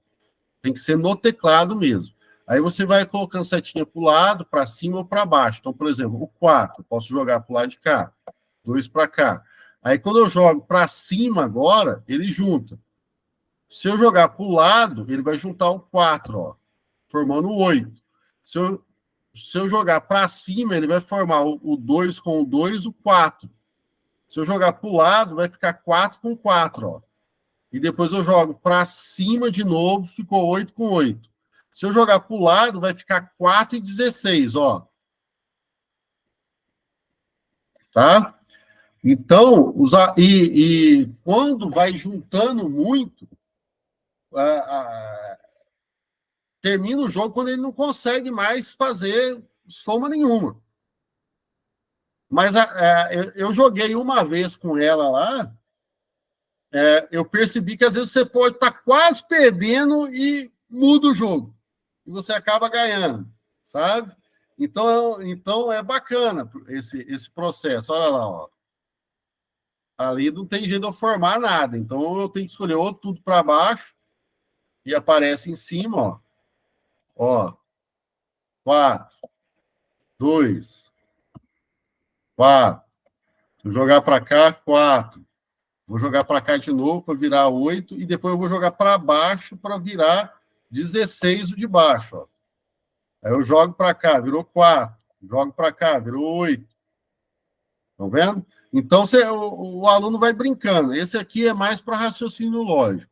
Tem que ser no teclado mesmo. Aí você vai colocando setinha para o lado, para cima ou para baixo. Então, por exemplo, o 4, posso jogar para o lado de cá. 2 para cá. Aí, quando eu jogo para cima agora, ele junta. Se eu jogar para o lado, ele vai juntar o 4, ó, formando o 8. Se eu jogar para cima, ele vai formar o 2 com o 2, o 4. Se eu jogar para o lado, vai ficar 4 com 4, ó. E depois eu jogo para cima de novo, ficou 8 com 8. Se eu jogar para o lado, vai ficar 4 e 16, ó. Tá? Então, quando vai juntando muito, termina o jogo quando ele não consegue mais fazer soma nenhuma. Mas eu joguei uma vez com ela lá, eu percebi que às vezes você pode estar quase perdendo e muda o jogo. E você acaba ganhando, sabe? Então é bacana esse processo. Olha lá, ó. Ali não tem jeito de eu formar nada. Então eu tenho que escolher ou tudo para baixo e aparece em cima, ó. Ó. 4, 2, 4. Vou jogar para cá, 4. Vou jogar para cá de novo para virar 8 e depois eu vou jogar para baixo para virar 16 o de baixo, ó. Aí eu jogo para cá, virou 4. Jogo para cá, virou 8. Estão vendo? Então, o aluno vai brincando. Esse aqui é mais para raciocínio lógico.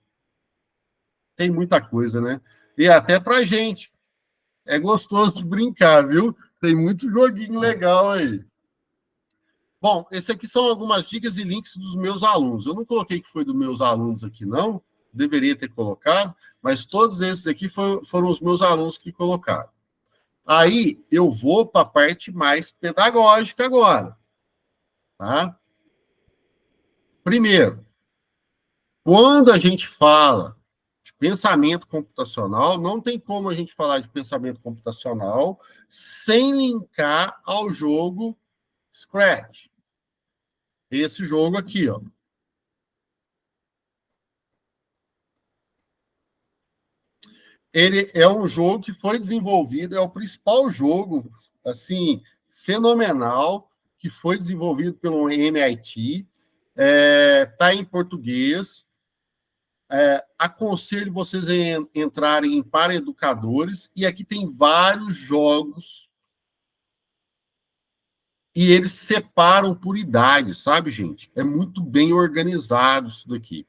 Tem muita coisa, né? E até para a gente. É gostoso de brincar, viu? Tem muito joguinho legal aí. Bom, esse aqui são algumas dicas e links dos meus alunos. Eu não coloquei que foi dos meus alunos aqui, não. Deveria ter colocado, mas todos esses aqui foram os meus alunos que colocaram. Aí, eu vou para a parte mais pedagógica agora. Tá? Primeiro, quando a gente fala de pensamento computacional, não tem como a gente falar de pensamento computacional sem linkar ao jogo Scratch. Esse jogo aqui, ó. Ele é um jogo que foi desenvolvido, é o principal jogo, assim, fenomenal, que foi desenvolvido pelo MIT, tá em português. Aconselho vocês a entrarem em Para Educadores, e aqui tem vários jogos, e eles separam por idade, sabe, gente? É muito bem organizado isso daqui.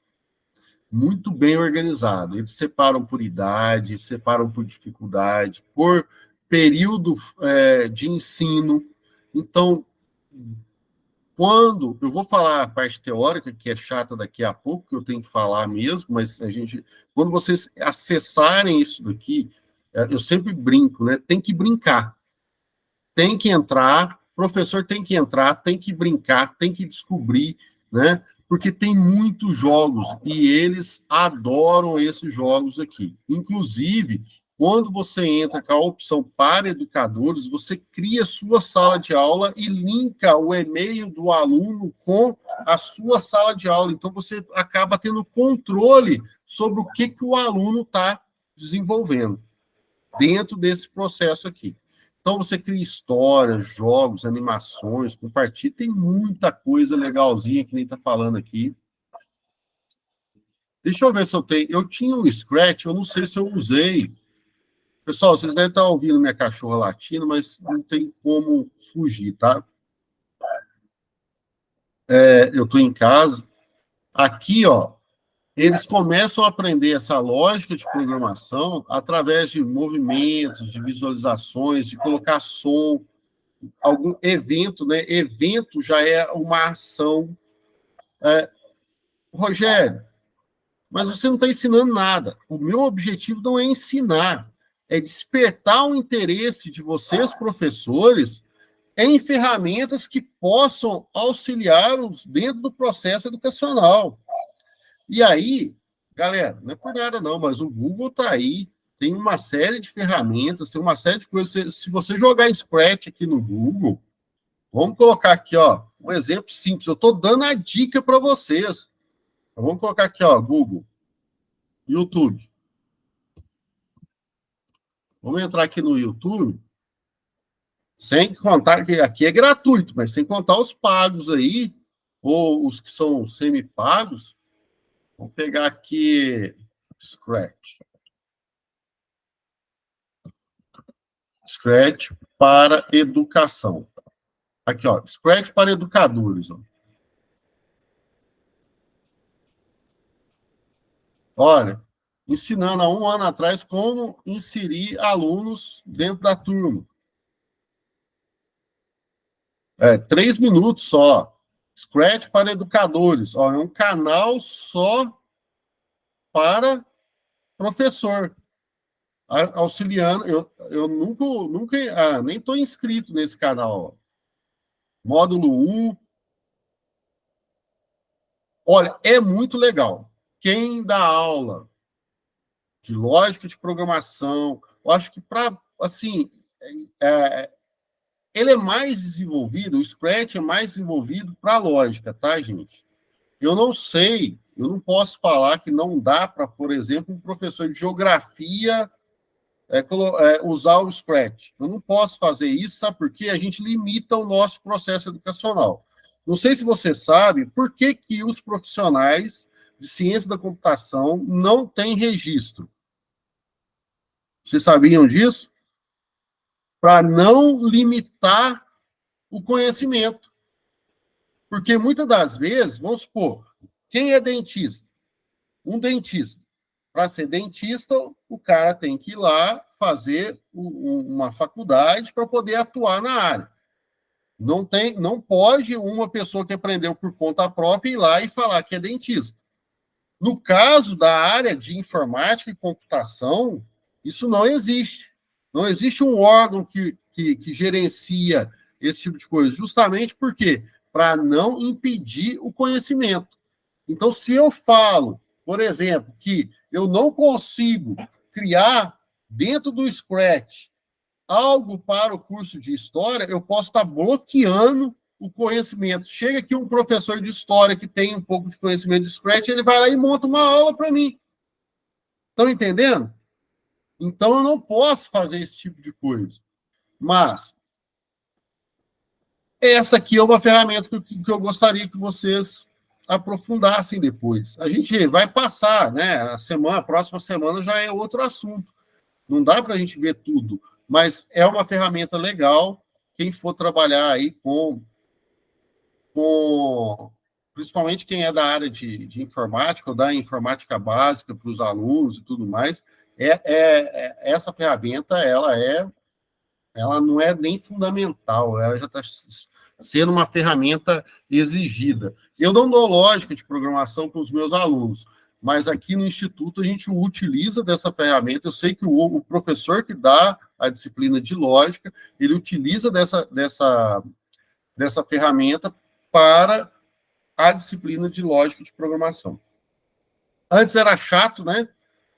Muito bem organizado. Eles separam por idade, separam por dificuldade, por período de ensino. Então, quando eu vou falar a parte teórica, que é chata daqui a pouco, que eu tenho que falar mesmo, mas quando vocês acessarem isso daqui, eu sempre brinco, né? Tem que brincar. tem que entrar, professor tem que entrar, tem que brincar, tem que descobrir, né? Porque tem muitos jogos e eles adoram esses jogos aqui. Inclusive, quando você entra com a opção para educadores, você cria sua sala de aula e linka o e-mail do aluno com a sua sala de aula. Então, você acaba tendo controle sobre o que o aluno está desenvolvendo dentro desse processo aqui. Então, você cria histórias, jogos, animações, compartilha. Tem muita coisa legalzinha que nem está falando aqui. Deixa eu ver se eu tenho. Eu tinha um Scratch, eu não sei se eu usei. Pessoal, vocês devem estar ouvindo minha cachorra latindo, mas não tem como fugir, tá? Eu estou em casa. Aqui, ó, eles começam a aprender essa lógica de programação através de movimentos, de visualizações, de colocar som, algum evento, né? Evento já é uma ação. Rogério, mas você não está ensinando nada. O meu objetivo não é ensinar, é despertar o interesse de vocês, professores, em ferramentas que possam auxiliá-los dentro do processo educacional. E aí, galera, não é por nada não, mas o Google está aí, tem uma série de ferramentas, tem uma série de coisas. Se você jogar Scratch aqui no Google, vamos colocar aqui, ó, um exemplo simples. Eu estou dando a dica para vocês. Então, vamos colocar aqui, ó, Google, YouTube. Vamos entrar aqui no YouTube, sem contar que aqui é gratuito, mas sem contar os pagos aí, ou os que são semi-pagos. Vamos pegar aqui Scratch. Scratch para educação. Aqui, ó, Scratch para educadores. Ó. Olha, ensinando há um ano atrás como inserir alunos dentro da turma. 3 minutos só. Scratch para educadores. Ó, é um canal só para professor. Auxiliando. Eu nunca nem estou inscrito nesse canal. Ó. Módulo 1. Olha, é muito legal. Quem dá aula de lógica de programação, eu acho que para, assim, ele é mais desenvolvido, o Scratch é mais desenvolvido para lógica, tá, gente? Eu não sei, eu não posso falar que não dá para, por exemplo, um professor de geografia usar o Scratch. Eu não posso fazer isso, sabe por quê? A gente limita o nosso processo educacional. Não sei se você sabe por que os profissionais de ciência da computação não têm registro. Vocês sabiam disso? Para não limitar o conhecimento. Porque muitas das vezes, vamos supor, quem é dentista? Um dentista. Para ser dentista, o cara tem que ir lá fazer uma faculdade para poder atuar na área. Não pode uma pessoa que aprendeu por conta própria ir lá e falar que é dentista. No caso da área de informática e computação, isso não existe. Não existe um órgão que gerencia esse tipo de coisa. Justamente por quê? Para não impedir o conhecimento. Então, se eu falo, por exemplo, que eu não consigo criar dentro do Scratch algo para o curso de História, eu posso estar bloqueando o conhecimento. Chega aqui um professor de História que tem um pouco de conhecimento de Scratch, ele vai lá e monta uma aula para mim. Estão entendendo? Então, eu não posso fazer esse tipo de coisa. Mas, essa aqui é uma ferramenta que eu gostaria que vocês aprofundassem depois. A gente vai passar, né? A próxima semana já é outro assunto. Não dá para a gente ver tudo, mas é uma ferramenta legal. Quem for trabalhar aí principalmente quem é da área de informática, ou da informática básica para os alunos e tudo mais, essa ferramenta, ela não é nem fundamental, ela já está sendo uma ferramenta exigida. Eu não dou lógica de programação para os meus alunos, mas aqui no Instituto a gente utiliza dessa ferramenta. Eu sei que o professor que dá a disciplina de lógica, ele utiliza dessa ferramenta para a disciplina de lógica de programação. Antes era chato, né?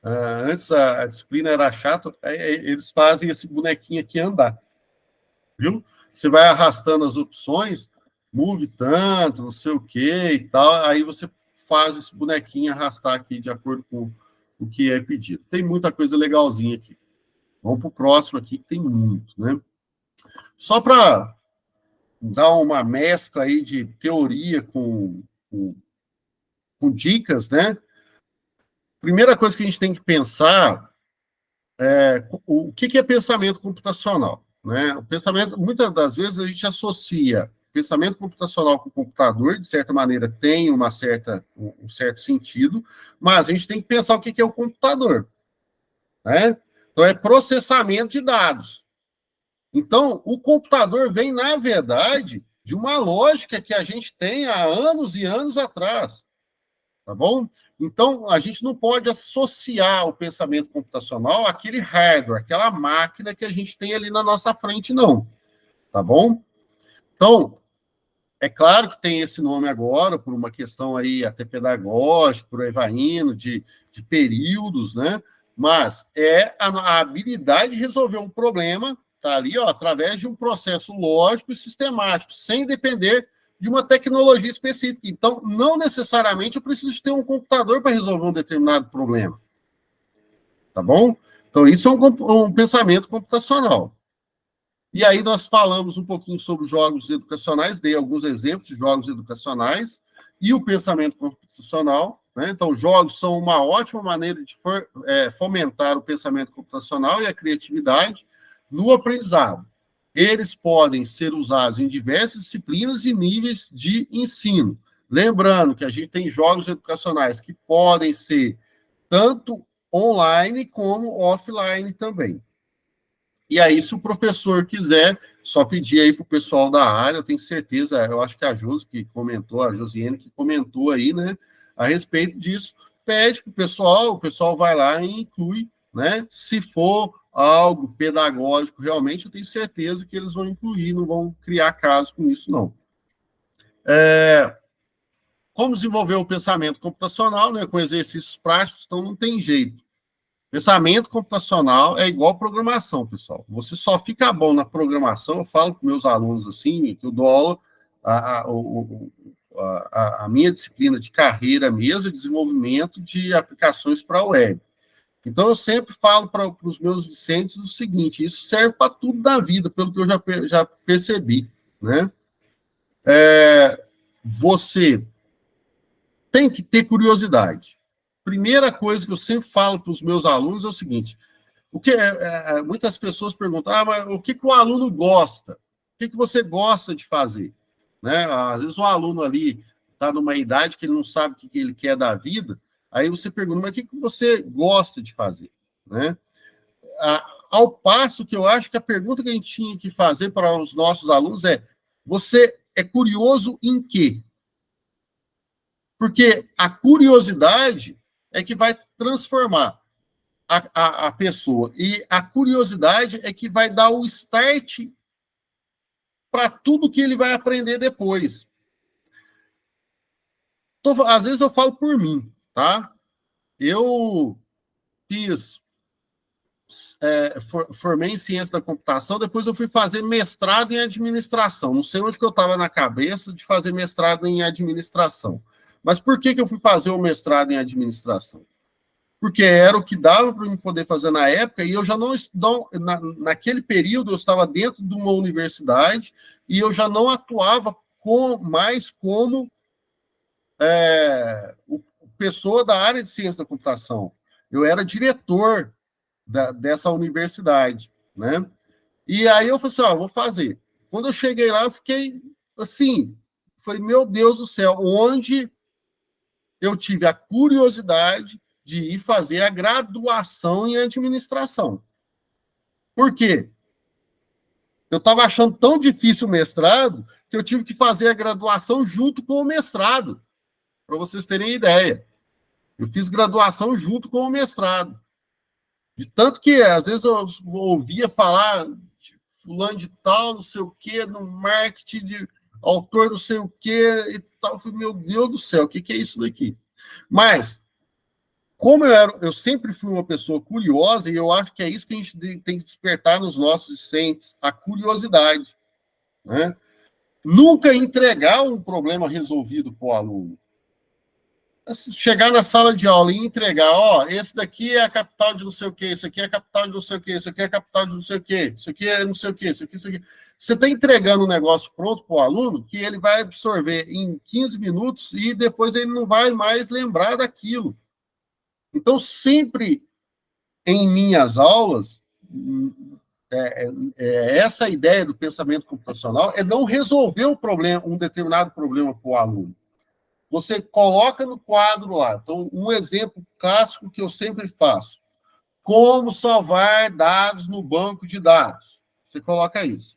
Antes a disciplina era chata, eles fazem esse bonequinho aqui andar, viu? Você vai arrastando as opções, move tanto, não sei o que e tal, aí você faz esse bonequinho arrastar aqui de acordo com o que é pedido. Tem muita coisa legalzinha aqui. Vamos para o próximo aqui, que tem muito, né? Só para dar uma mescla aí de teoria com dicas, né? Primeira coisa que a gente tem que pensar é o que é pensamento computacional, né? O pensamento, muitas das vezes, a gente associa pensamento computacional com o computador, de certa maneira, tem um certo sentido, mas a gente tem que pensar o que é o computador, né? Então, é processamento de dados. Então, o computador vem, na verdade, de uma lógica que a gente tem há anos e anos atrás, tá bom? Então, a gente não pode associar o pensamento computacional àquele hardware, àquela máquina que a gente tem ali na nossa frente, não, tá bom? Então, é claro que tem esse nome agora, por uma questão aí até pedagógica, por aí vai indo, de períodos, né? Mas é a habilidade de resolver um problema, tá ali, ó, através de um processo lógico e sistemático, sem depender de uma tecnologia específica. Então, não necessariamente eu preciso de ter um computador para resolver um determinado problema. Tá bom? Então, isso é um pensamento computacional. E aí nós falamos um pouquinho sobre jogos educacionais, dei alguns exemplos de jogos educacionais e o pensamento computacional, né? Então, jogos são uma ótima maneira de fomentar o pensamento computacional e a criatividade no aprendizado. Eles podem ser usados em diversas disciplinas e níveis de ensino. Lembrando que a gente tem jogos educacionais que podem ser tanto online como offline também. E aí, se o professor quiser, só pedir aí para o pessoal da área, eu tenho certeza, eu acho que a Josi que comentou, a Josiane que comentou aí, né, a respeito disso, pede para o pessoal vai lá e inclui, né, se for algo pedagógico, realmente, eu tenho certeza que eles vão incluir, não vão criar caso com isso, não. Como desenvolver o pensamento computacional, né, com exercícios práticos, então não tem jeito. Pensamento computacional é igual programação, pessoal. Você só fica bom na programação, eu falo para meus alunos assim, que eu dou aula, a minha disciplina de carreira mesmo é desenvolvimento de aplicações para a web. Então, eu sempre falo para os meus discentes o seguinte, isso serve para tudo da vida, pelo que eu já percebi, né? Você tem que ter curiosidade. Primeira coisa que eu sempre falo para os meus alunos é o seguinte, muitas pessoas perguntam, mas o que o aluno gosta? O que você gosta de fazer? Né? Às vezes o aluno ali está numa idade que ele não sabe o que ele quer da vida, aí você pergunta, mas o que você gosta de fazer? Né? Ao passo que eu acho que a pergunta que a gente tinha que fazer para os nossos alunos é, você é curioso em quê? Porque a curiosidade é que vai transformar a pessoa. E a curiosidade é que vai dar o start para tudo que ele vai aprender depois. Às vezes eu falo por mim, tá? Eu formei em ciência da computação, depois eu fui fazer mestrado em administração. Não sei onde que eu estava na cabeça de fazer mestrado em administração. Mas por que eu fui fazer o mestrado em administração? Porque era o que dava para eu poder fazer na época, e eu já não naquele período eu estava dentro de uma universidade e eu já não atuava mais como pessoa da área de ciência da computação. Eu era diretor dessa universidade, né? E aí eu falei assim, vou fazer. Quando eu cheguei lá, eu fiquei assim, falei, meu Deus do céu, onde eu tive a curiosidade de ir fazer a graduação em administração. Por quê? Eu estava achando tão difícil o mestrado que eu tive que fazer a graduação junto com o mestrado, para vocês terem ideia. Eu fiz graduação junto com o mestrado. De tanto que, às vezes, eu ouvia falar de fulano de tal, não sei o quê, no marketing, de autor não sei o quê e tal. Eu falei, meu Deus do céu, o que é isso daqui? Mas, como eu sempre fui uma pessoa curiosa, e eu acho que é isso que a gente tem que despertar nos nossos discentes, a curiosidade, né? Nunca entregar um problema resolvido para o aluno. Chegar na sala de aula e entregar, esse daqui é a capital de não sei o quê, isso aqui é a capital de não sei o quê, isso aqui é a capital de não sei o quê, isso aqui é não sei o quê, isso aqui. Você está entregando um negócio pronto para o aluno que ele vai absorver em 15 minutos e depois ele não vai mais lembrar daquilo. Então, sempre em minhas aulas, essa ideia do pensamento computacional é não resolver um determinado problema para o aluno. Você coloca no quadro lá. Então, um exemplo clássico que eu sempre faço. Como salvar dados no banco de dados. Você coloca isso.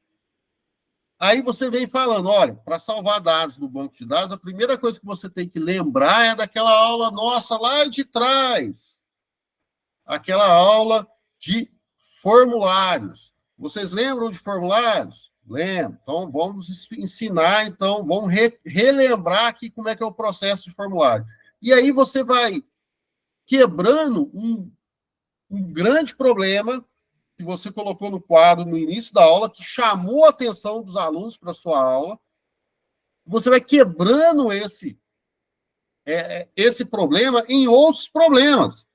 Aí você vem falando, olha, para salvar dados no banco de dados, a primeira coisa que você tem que lembrar é daquela aula nossa lá de trás. Aquela aula de formulários. Vocês lembram de formulários? Lembro. Então, vamos ensinar, então, vamos relembrar aqui como é que é o processo de formulário. E aí você vai quebrando um grande problema que você colocou no quadro no início da aula, que chamou a atenção dos alunos para a sua aula. Você vai quebrando esse problema em outros problemas.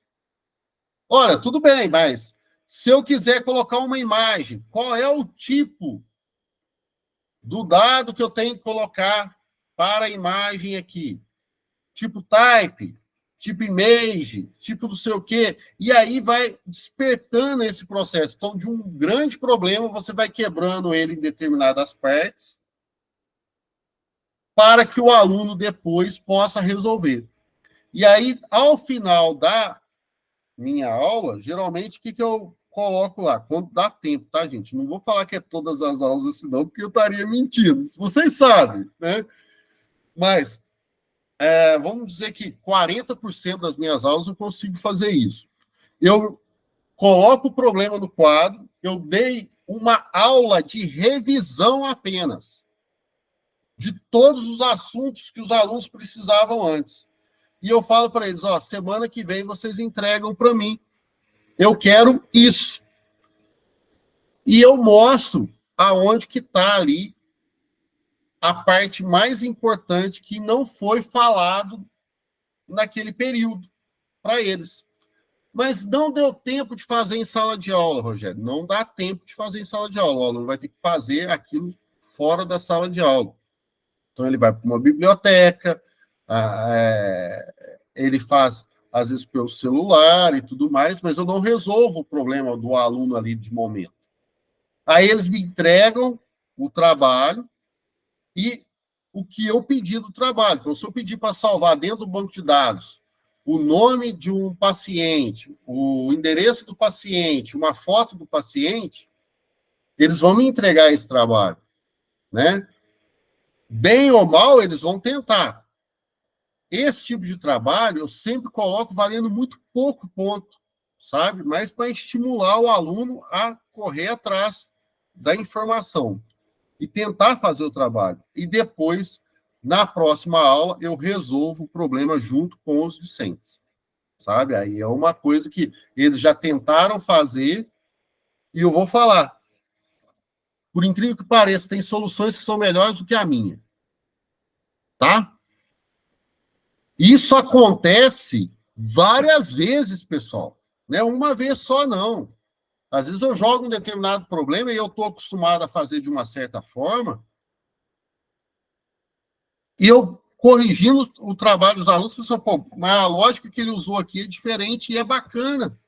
Olha, tudo bem, mas se eu quiser colocar uma imagem, qual é o tipo do dado que eu tenho que colocar para a imagem aqui? Tipo type, tipo image, tipo não sei o quê. E aí vai despertando esse processo. Então, de um grande problema, você vai quebrando ele em determinadas partes para que o aluno depois possa resolver. E aí, ao final da minha aula, geralmente, o que eu coloco lá? Quando dá tempo, tá, gente? Não vou falar que é todas as aulas assim, não, porque eu estaria mentindo. Vocês sabem, né? Mas, vamos dizer que 40% das minhas aulas eu consigo fazer isso. Eu coloco o problema no quadro, eu dei uma aula de revisão apenas, de todos os assuntos que os alunos precisavam antes. E eu falo para eles, semana que vem vocês entregam para mim. Eu quero isso. E eu mostro aonde que está ali a parte mais importante que não foi falado naquele período para eles. Mas não deu tempo de fazer em sala de aula, Rogério. Não dá tempo de fazer em sala de aula. O aluno vai ter que fazer aquilo fora da sala de aula. Então, ele vai para uma biblioteca, ele faz, às vezes, pelo celular e tudo mais, mas eu não resolvo o problema do aluno ali de momento. Aí eles me entregam o trabalho e o que eu pedi do trabalho. Então, se eu pedir para salvar dentro do banco de dados o nome de um paciente, o endereço do paciente, uma foto do paciente, eles vão me entregar esse trabalho, né? Bem ou mal, eles vão tentar. Esse tipo de trabalho eu sempre coloco valendo muito pouco ponto, sabe? Mas para estimular o aluno a correr atrás da informação e tentar fazer o trabalho. E depois, na próxima aula, eu resolvo o problema junto com os discentes, sabe? Aí é uma coisa que eles já tentaram fazer e eu vou falar. Por incrível que pareça, tem soluções que são melhores do que a minha. Tá? Isso acontece várias vezes, pessoal. Não é uma vez só, não. Às vezes eu jogo um determinado problema e eu estou acostumado a fazer de uma certa forma e eu, corrigindo o trabalho dos alunos, pessoal, mas a lógica que ele usou aqui é diferente e é bacana.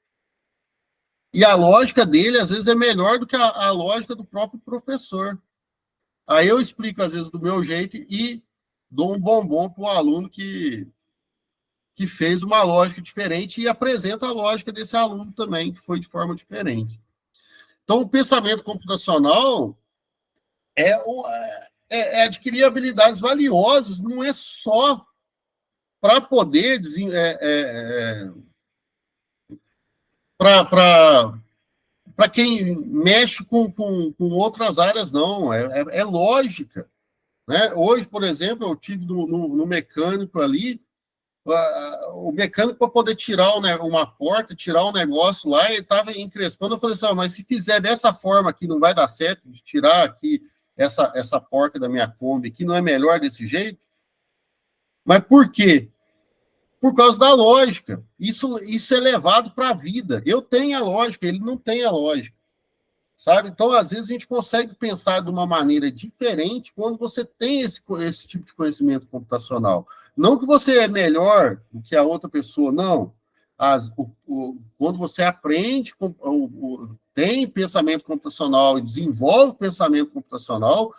E a lógica dele, às vezes, é melhor do que a lógica do próprio professor. Aí eu explico, às vezes, do meu jeito e dou um bombom para o aluno que fez uma lógica diferente e apresenta a lógica desse aluno também, que foi de forma diferente. Então, o pensamento computacional é adquirir habilidades valiosas, não é só para poder para quem mexe com outras áreas, não. É lógica. Né? Hoje, por exemplo, eu tive no mecânico ali, o mecânico para poder tirar uma porta, tirar um negócio lá, ele estava encrespando. Eu falei assim, mas se fizer dessa forma aqui, não vai dar certo de tirar aqui essa porta da minha Kombi aqui, não é melhor desse jeito? Mas por quê? Por causa da lógica. Isso é levado para a vida. Eu tenho a lógica, ele não tem a lógica. Sabe? Então, às vezes, a gente consegue pensar de uma maneira diferente quando você tem esse tipo de conhecimento computacional. Não que você é melhor do que a outra pessoa, não. Quando você aprende, tem pensamento computacional e desenvolve pensamento computacional,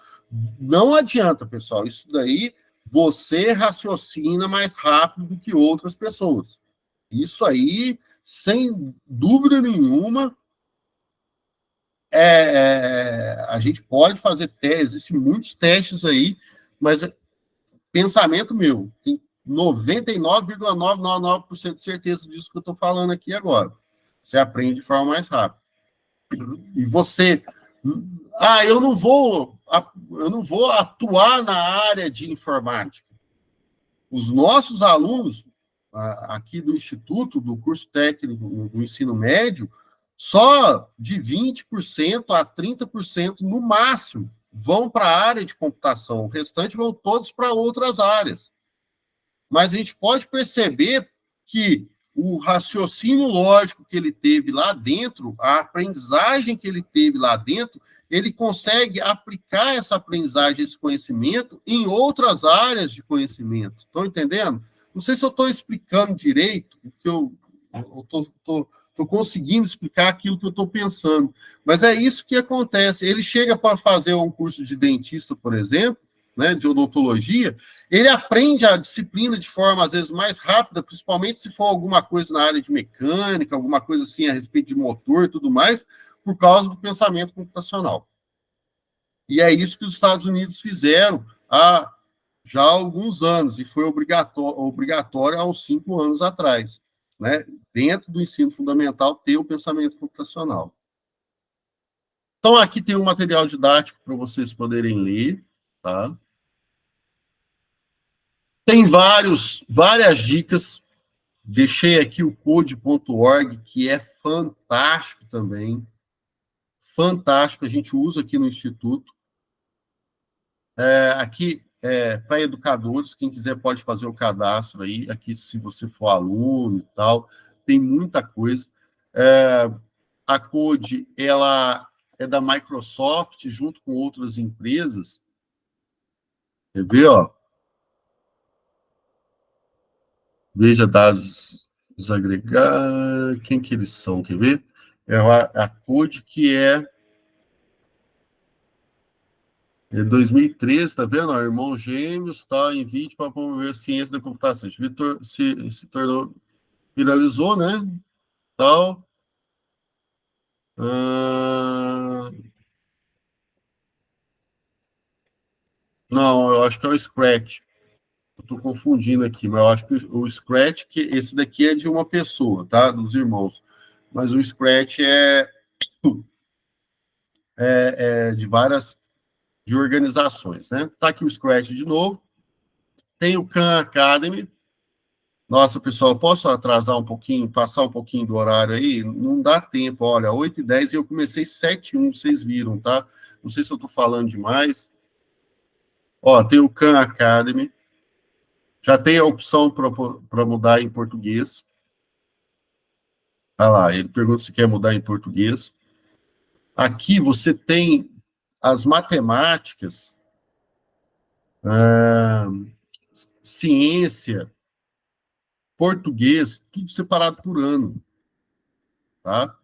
não adianta, pessoal. Isso daí, você raciocina mais rápido do que outras pessoas. Isso aí, sem dúvida nenhuma, a gente pode fazer testes, existem muitos testes aí, mas pensamento meu, tem 99,999% de certeza disso que eu estou falando aqui agora. Você aprende de forma mais rápida. E você... eu não vou atuar na área de informática. Os nossos alunos aqui do Instituto, do curso técnico do ensino médio, só de 20% a 30% no máximo vão para a área de computação. O restante vão todos para outras áreas. Mas a gente pode perceber que o raciocínio lógico que ele teve lá dentro, a aprendizagem que ele teve lá dentro, ele consegue aplicar essa aprendizagem, esse conhecimento, em outras áreas de conhecimento. Estão entendendo? Não sei se eu estou explicando direito, porque eu estou conseguindo explicar aquilo que eu estou pensando. Mas é isso que acontece. Ele chega para fazer um curso de dentista, por exemplo, né, de odontologia, ele aprende a disciplina de forma, às vezes, mais rápida, principalmente se for alguma coisa na área de mecânica, alguma coisa assim a respeito de motor e tudo mais, por causa do pensamento computacional. E é isso que os Estados Unidos fizeram há já alguns anos, e foi obrigatório há uns 5 anos atrás, né? Dentro do ensino fundamental, ter o pensamento computacional. Então, aqui tem um material didático para vocês poderem ler, tá? Tem várias dicas. Deixei aqui o code.org, que é fantástico também. Fantástico, a gente usa aqui no Instituto. Aqui, para educadores, quem quiser pode fazer o cadastro aí. Aqui, se você for aluno e tal, tem muita coisa. A Code, ela é da Microsoft, junto com outras empresas. Quer ver, ó? Veja dados desagregar. Quem que eles são? Quer ver? É a Code, que é 2013, tá vendo? Ó, irmãos gêmeos, tá, em vídeo para promover a ciência da computação. Vitor se tornou, viralizou, né? Tal. Não, eu acho que é o Scratch. Estou confundindo aqui, mas eu acho que o Scratch, que esse daqui é de uma pessoa, tá? Dos irmãos. Mas o Scratch é de várias de organizações, né? Tá aqui o Scratch de novo. Tem o Khan Academy. Nossa, pessoal, posso atrasar um pouquinho, passar um pouquinho do horário aí? Não dá tempo, olha, 8h10 e eu comecei 7h01, vocês viram, tá? Não sei se eu estou falando demais. Ó, tem o Khan Academy. Já tem a opção para mudar em português. Olha lá, ele pergunta se quer mudar em português. Aqui você tem as matemáticas, ciência, português, tudo separado por ano, tá?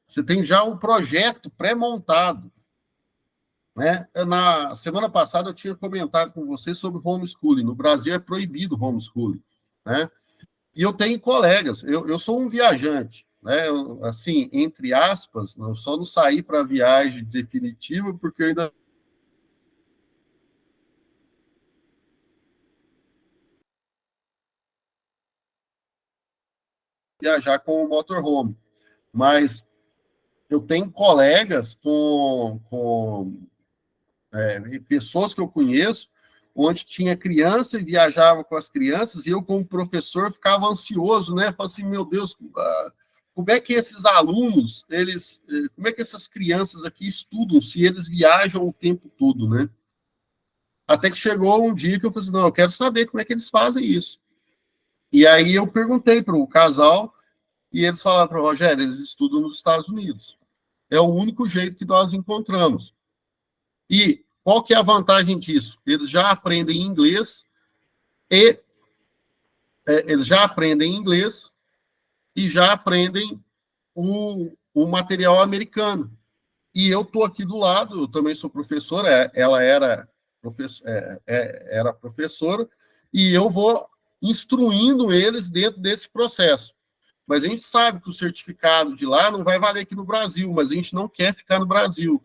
Você tem já um projeto pré-montado, né? Na semana passada eu tinha comentado com você sobre homeschooling. No Brasil é proibido homeschooling, né? E eu tenho colegas, eu sou um viajante, né? Assim, entre aspas, eu só não saí para a viagem definitiva porque eu ainda viajar com o motorhome. mas eu tenho colegas pessoas que eu conheço, onde tinha criança e viajava com as crianças, e eu, como professor, ficava ansioso, né? Falei assim, meu Deus, como é que esses alunos, como é que essas crianças aqui estudam se eles viajam o tempo todo, né? Até que chegou um dia que eu falei assim, não, eu quero saber como é que eles fazem isso. E aí eu perguntei para o casal, e eles falaram para o Rogério, eles estudam nos Estados Unidos. É o único jeito que nós encontramos. E qual que é a vantagem disso? Eles já aprendem inglês e eles já aprendem inglês e já aprendem o material americano. E eu estou aqui do lado, eu também sou professora, ela era professora, e eu vou instruindo eles dentro desse processo. Mas a gente sabe que o certificado de lá não vai valer aqui no Brasil, mas a gente não quer ficar no Brasil.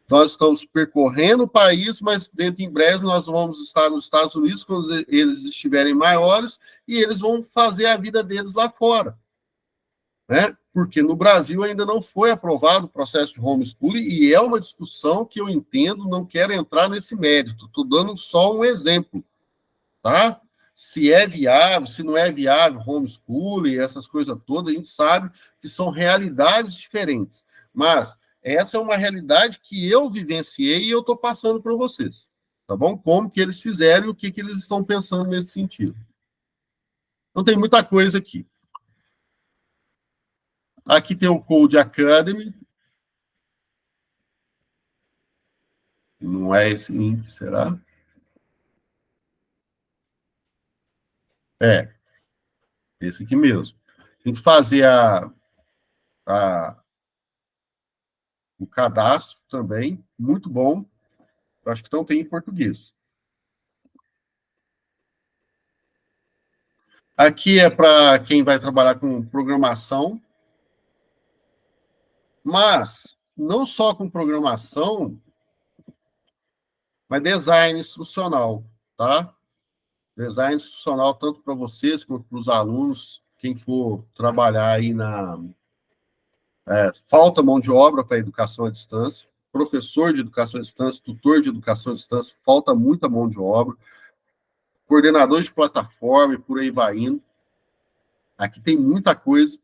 Nós estamos percorrendo o país, mas dentro em breve nós vamos estar nos Estados Unidos quando eles estiverem maiores e eles vão fazer a vida deles lá fora, né? Porque no Brasil ainda não foi aprovado o processo de homeschooling e é uma discussão que eu entendo, não quero entrar nesse mérito, estou dando só um exemplo, tá? Se é viável, se não é viável homeschooling, essas coisas todas, a gente sabe que são realidades diferentes, mas essa é uma realidade que eu vivenciei e eu estou passando para vocês, tá bom? Como que eles fizeram e o que eles estão pensando nesse sentido. Então, tem muita coisa aqui. Aqui tem o Code Academy. Não é esse link, será? É, esse aqui mesmo. Tem que fazer o cadastro também, muito bom. Eu acho que não tem em português. Aqui é para quem vai trabalhar com programação, mas não só com programação, mas design instrucional, tá? Design instrucional tanto para vocês quanto para os alunos, quem for trabalhar aí falta mão de obra para educação à distância, professor de educação à distância, tutor de educação à distância, falta muita mão de obra, coordenador de plataforma e por aí vai indo. Aqui tem muita coisa.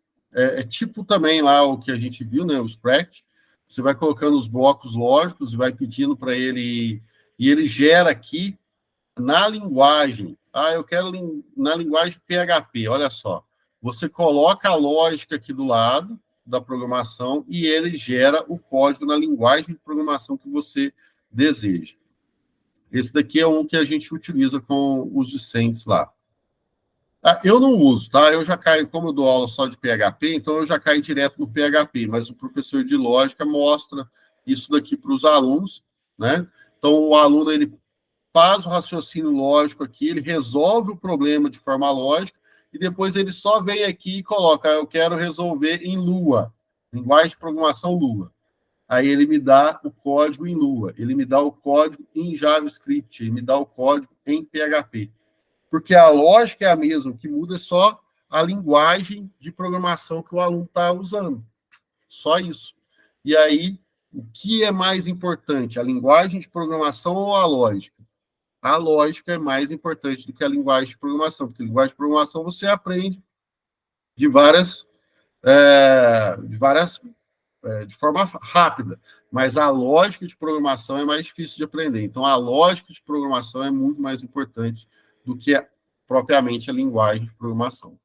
Tipo também lá o que a gente viu, né, o Scratch. Você vai colocando os blocos lógicos e vai pedindo para ele, e ele gera aqui na linguagem. Eu quero na linguagem PHP, olha só. Você coloca a lógica aqui do lado da programação e ele gera o código na linguagem de programação que você deseja. Esse daqui é um que a gente utiliza com os discentes lá. Eu não uso, tá? Eu já caio, como eu dou aula só de PHP, então eu já caio direto no PHP, mas o professor de lógica mostra isso daqui para os alunos, né? Então, o aluno, ele faz o raciocínio lógico aqui, ele resolve o problema de forma lógica, e depois ele só vem aqui e coloca, eu quero resolver em Lua, linguagem de programação Lua. Aí ele me dá o código em Lua, ele me dá o código em JavaScript, ele me dá o código em PHP. Porque a lógica é a mesma, o que muda é só a linguagem de programação que o aluno está usando. Só isso. E aí, o que é mais importante, a linguagem de programação ou a lógica? A lógica é mais importante do que a linguagem de programação, porque a linguagem de programação você aprende de de forma rápida, mas a lógica de programação é mais difícil de aprender. Então, a lógica de programação é muito mais importante do que propriamente a linguagem de programação.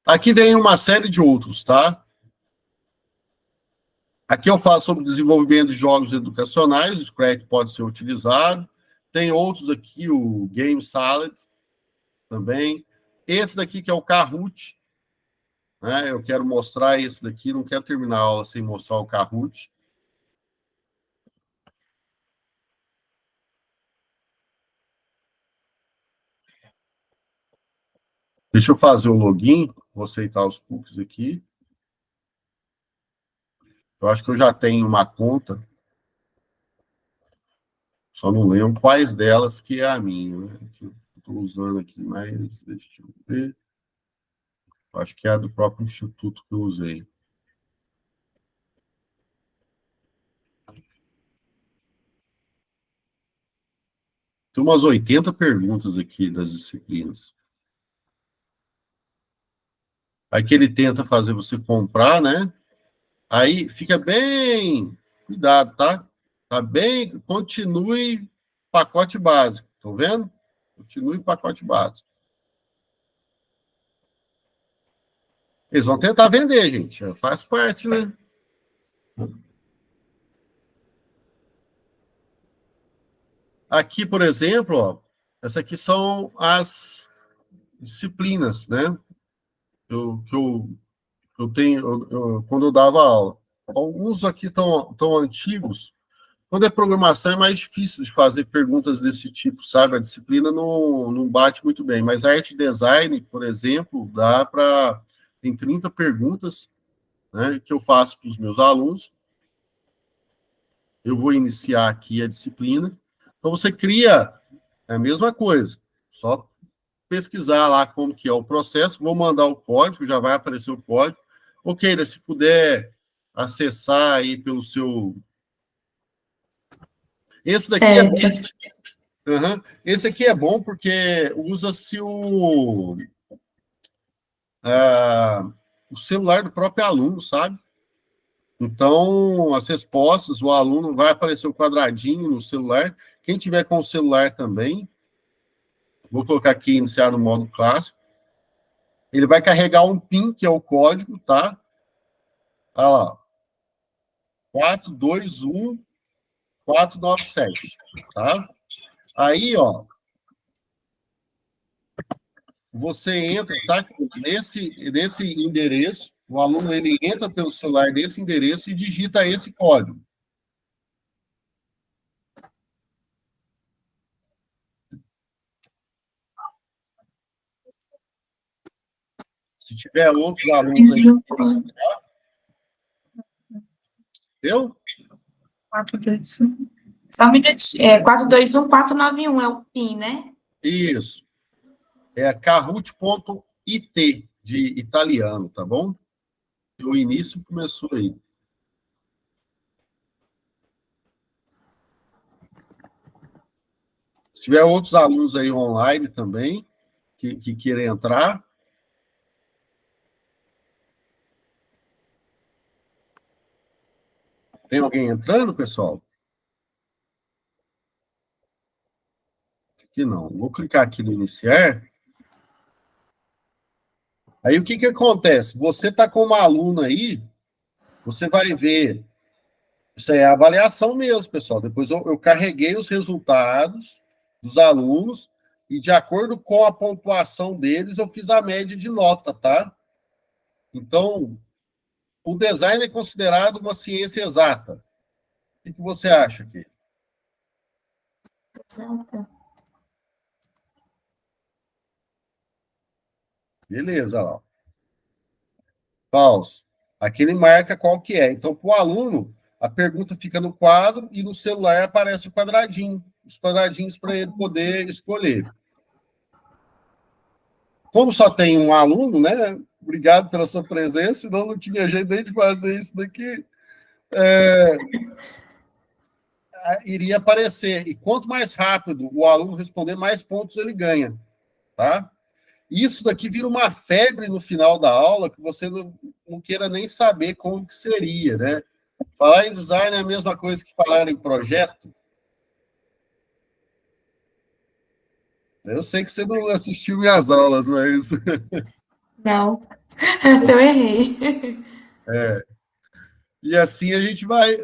Aqui vem uma série de outros, tá? Aqui eu falo sobre desenvolvimento de jogos educacionais, o Scratch pode ser utilizado. Tem outros aqui, o Game Salad também. Esse daqui que é o Kahoot, né? Eu quero mostrar esse daqui, não quero terminar a aula sem mostrar o Kahoot. Deixa eu fazer o login, vou aceitar os cookies aqui. Eu acho que eu já tenho uma conta, só não lembro quais delas que é a minha, né? Que eu estou usando aqui, mas deixa eu ver. Acho que é a do próprio instituto que eu usei. Tem umas 80 perguntas aqui das disciplinas. Aí que ele tenta fazer você comprar, né? Aí fica bem... Cuidado, tá? Tá bem... Continue pacote básico. Estão vendo? Continue pacote básico. Eles vão tentar vender, gente. Faz parte, né? Aqui, por exemplo, ó, essa aqui são as disciplinas, né? Que eu tenho quando eu dava aula. Alguns aqui tão antigos. Quando é programação é mais difícil de fazer perguntas desse tipo, sabe? A disciplina não bate muito bem. Mas a arte design, por exemplo, dá para... Tem 30 perguntas, né, que eu faço para os meus alunos. Eu vou iniciar aqui a disciplina. Então, você cria a mesma coisa, só pesquisar lá como que é o processo, vou mandar o código, já vai aparecer o código. Ok, se puder acessar aí pelo seu... Esse daqui é bom. Uhum. Esse aqui é bom porque usa-se o celular do próprio aluno, sabe? Então, as respostas, o aluno vai aparecer o quadradinho no celular. Quem tiver com o celular também, vou colocar aqui iniciar no modo clássico. Ele vai carregar um PIN, que é o código, tá? Olha lá. 421497, tá? Aí, ó, você entra, tá? Nesse endereço, o aluno ele entra pelo celular nesse endereço e digita esse código. Se tiver outros alunos aí. Entendeu? 421. Só um minutinho. 421491 é o PIN, né? Isso. É kahoot.it, de italiano, tá bom? O início começou aí. Se tiver outros alunos aí online também, que querem entrar. Tem alguém entrando, pessoal? Aqui não. Vou clicar aqui no iniciar. Aí o que acontece? Você está com uma aluna aí, você vai ver. Isso aí é a avaliação mesmo, pessoal. Depois eu carreguei os resultados dos alunos e, de acordo com a pontuação deles, eu fiz a média de nota, tá? Então, o design é considerado uma ciência exata. O que você acha aqui? Exato. Beleza, lá. Falso. Aqui ele marca qual que é. Então, para o aluno, a pergunta fica no quadro e no celular aparece o quadradinho. Os quadradinhos para ele poder escolher. Como só tem um aluno, né? Obrigado pela sua presença, senão não tinha jeito nem de fazer isso daqui. Iria aparecer. E quanto mais rápido o aluno responder, mais pontos ele ganha. Tá? Isso daqui vira uma febre no final da aula que você não queira nem saber como que seria, né? Falar em design é a mesma coisa que falar em projeto. Eu sei que você não assistiu minhas aulas, mas... Não, essa eu errei. E assim a gente vai...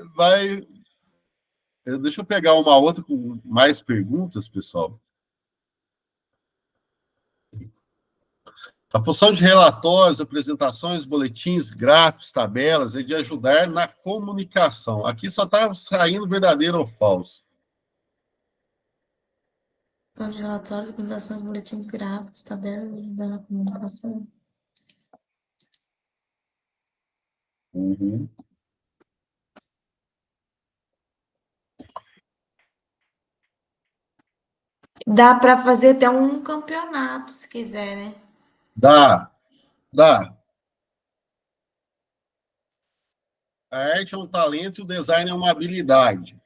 Deixa eu pegar uma outra com mais perguntas, pessoal. A função de relatórios, apresentações, boletins, gráficos, tabelas é de ajudar na comunicação. Aqui só está saindo verdadeiro ou falso. Função de relatórios, apresentações, boletins, gráficos, tabelas, ajudar na comunicação. Uhum. Dá para fazer até um campeonato, se quiser, né? Dá. Dá. A arte é um talento e o design é uma habilidade.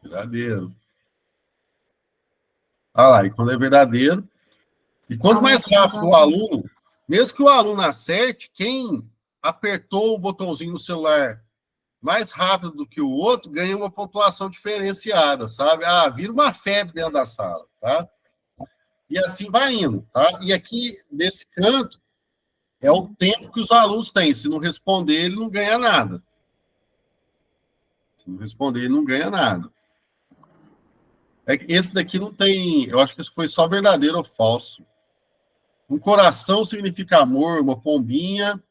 Verdadeiro. Olha lá, e quando é verdadeiro. E quanto mais rápido o aluno, mesmo que o aluno acerte, quem apertou o botãozinho no celular mais rápido do que o outro ganha uma pontuação diferenciada, sabe? Vira uma febre dentro da sala, tá? E assim vai indo, tá? E aqui, nesse canto, é o tempo que os alunos têm. Se não responder, ele não ganha nada. Se não responder, ele não ganha nada. Esse daqui não tem... Eu acho que isso foi só verdadeiro ou falso. Um coração significa amor, uma pombinha.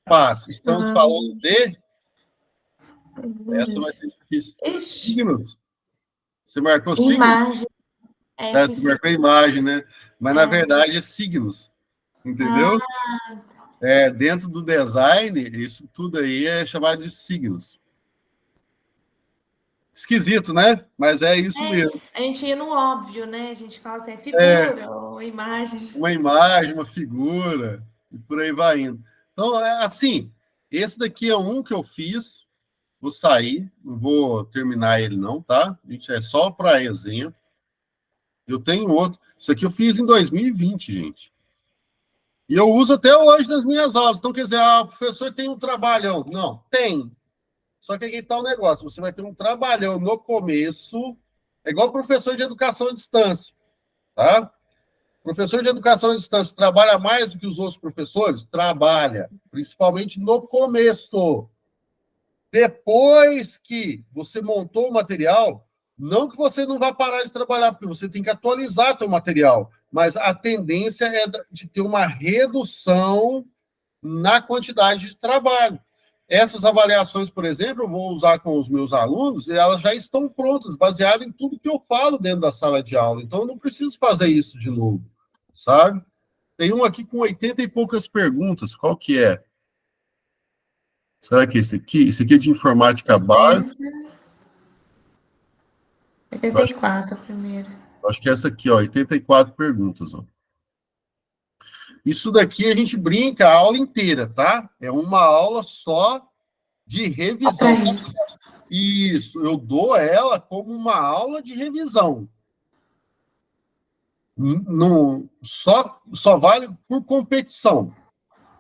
Paz. Estamos falando de... Essa vai ser difícil. Signos. Você marcou signos? Imagem. Você marcou imagem, né? Mas, na verdade, é signos. Entendeu? Dentro do design, isso tudo aí é chamado de signos. Esquisito, né? Mas é isso mesmo. A gente ia no óbvio, né? A gente fala assim, figura ou imagem. Uma imagem, uma figura, e por aí vai indo. Então, assim, esse daqui é um que eu fiz, vou sair, não vou terminar ele não, tá? Gente, é só para exemplo. Eu tenho outro. Isso aqui eu fiz em 2020, gente. E eu uso até hoje nas minhas aulas. Então, quer dizer, o professor tem um trabalhão. Não, tem. Só que aqui está o negócio. Você vai ter um trabalhão no começo, é igual professor de educação à distância, tá? Professor de educação à distância trabalha mais do que os outros professores? Trabalha, principalmente no começo. Depois que você montou o material, não que você não vai parar de trabalhar, porque você tem que atualizar seu material, mas a tendência é de ter uma redução na quantidade de trabalho. Essas avaliações, por exemplo, eu vou usar com os meus alunos, e elas já estão prontas, baseadas em tudo que eu falo dentro da sala de aula. Então, eu não preciso fazer isso de novo, sabe? Tem um aqui com 80 e poucas perguntas. Qual que é? Será que esse aqui? Esse aqui é de informática básica. 84, a primeira. Acho que é essa aqui, ó, 84 perguntas, ó. Isso daqui a gente brinca a aula inteira, tá? É uma aula só de revisão. Isso, eu dou ela como uma aula de revisão. Não, só vale por competição,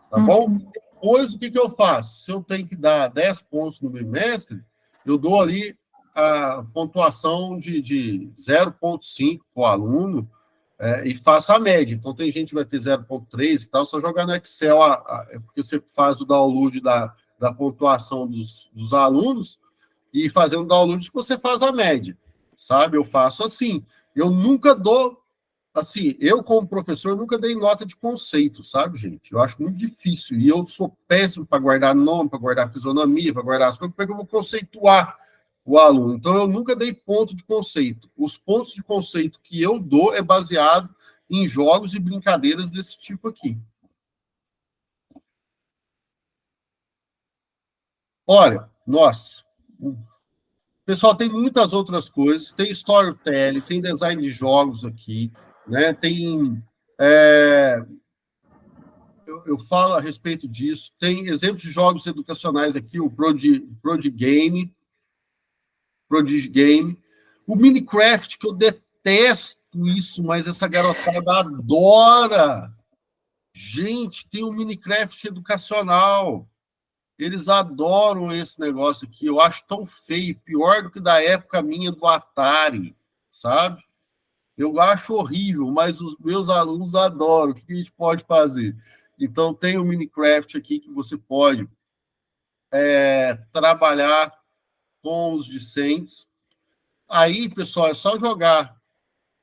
tá bom? Depois, o que eu faço? Se eu tenho que dar 10 pontos no bimestre, eu dou ali a pontuação de 0,5 para o aluno, e faço a média. Então, tem gente que vai ter 0,3 e tal, só jogar no Excel, porque você faz o download da pontuação dos alunos, e fazendo o download você faz a média, sabe? Eu faço assim. Eu nunca dou, assim, eu como professor nunca dei nota de conceito, sabe, gente? Eu acho muito difícil, e eu sou péssimo para guardar nome, para guardar fisionomia, para guardar as coisas, porque eu vou conceituar o aluno. Então, eu nunca dei ponto de conceito. Os pontos de conceito que eu dou é baseado em jogos e brincadeiras desse tipo aqui. Olha, nossa, pessoal, tem muitas outras coisas. Tem storytelling, tem design de jogos aqui, né? Tem... eu falo a respeito disso. Tem exemplos de jogos educacionais aqui, o Prodigy Game, o Minecraft, que eu detesto isso, mas essa garotada adora. Gente, tem um Minecraft educacional. Eles adoram esse negócio aqui. Eu acho tão feio, pior do que da época minha do Atari, sabe? Eu acho horrível, mas os meus alunos adoram. O que a gente pode fazer? Então, tem o Minecraft aqui que você pode trabalhar com os discentes. Aí, pessoal, é só jogar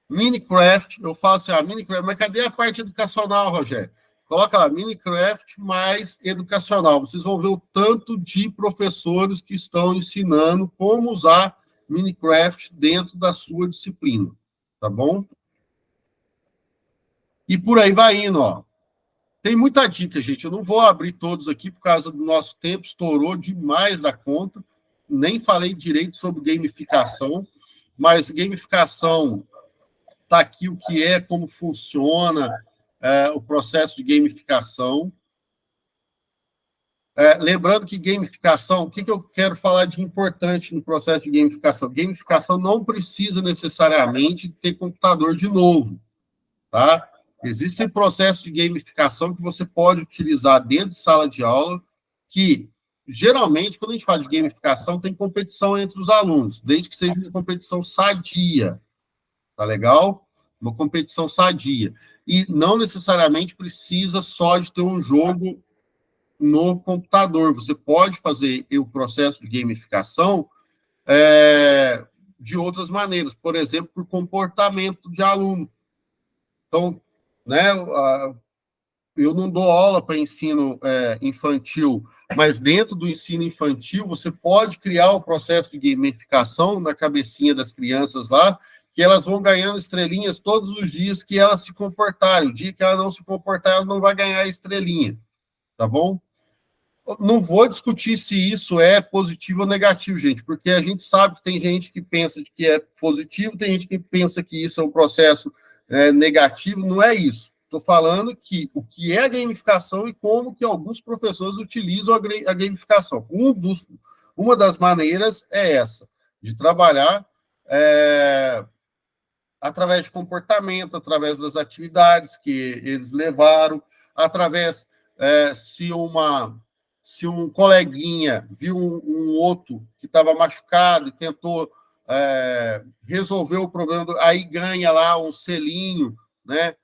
Minecraft. Eu falo assim, Minecraft, mas cadê a parte educacional, Rogério? Coloca lá, Minecraft mais educacional. Vocês vão ver o tanto de professores que estão ensinando como usar Minecraft dentro da sua disciplina, tá bom? E por aí vai indo, ó. Tem muita dica, gente. Eu não vou abrir todos aqui por causa do nosso tempo, estourou demais da conta. Nem falei direito sobre gamificação, mas gamificação tá aqui o que é, como funciona o processo de gamificação. Lembrando que gamificação, o que eu quero falar de importante no processo de gamificação? Gamificação não precisa necessariamente ter computador de novo, tá? Existem processos de gamificação que você pode utilizar dentro de sala de aula, que, geralmente, quando a gente fala de gamificação, tem competição entre os alunos, desde que seja uma competição sadia, tá legal? Uma competição sadia. E não necessariamente precisa só de ter um jogo no computador. Você pode fazer o processo de gamificação de outras maneiras, por exemplo, por comportamento de aluno. Então, né, eu não dou aula para ensino infantil, mas dentro do ensino infantil, você pode criar o processo de gamificação na cabecinha das crianças lá, que elas vão ganhando estrelinhas todos os dias que elas se comportarem. O dia que ela não se comportar, ela não vai ganhar estrelinha, tá bom? Não vou discutir se isso é positivo ou negativo, gente, porque a gente sabe que tem gente que pensa que é positivo, tem gente que pensa que isso é um processo negativo, não é isso. Estou falando que o que é a gamificação e como que alguns professores utilizam a gamificação. Uma das maneiras é essa, de trabalhar através de comportamento, através das atividades que eles levaram, através, se um coleguinha viu um outro que estava machucado e tentou resolver o problema, aí ganha lá um selinho, né,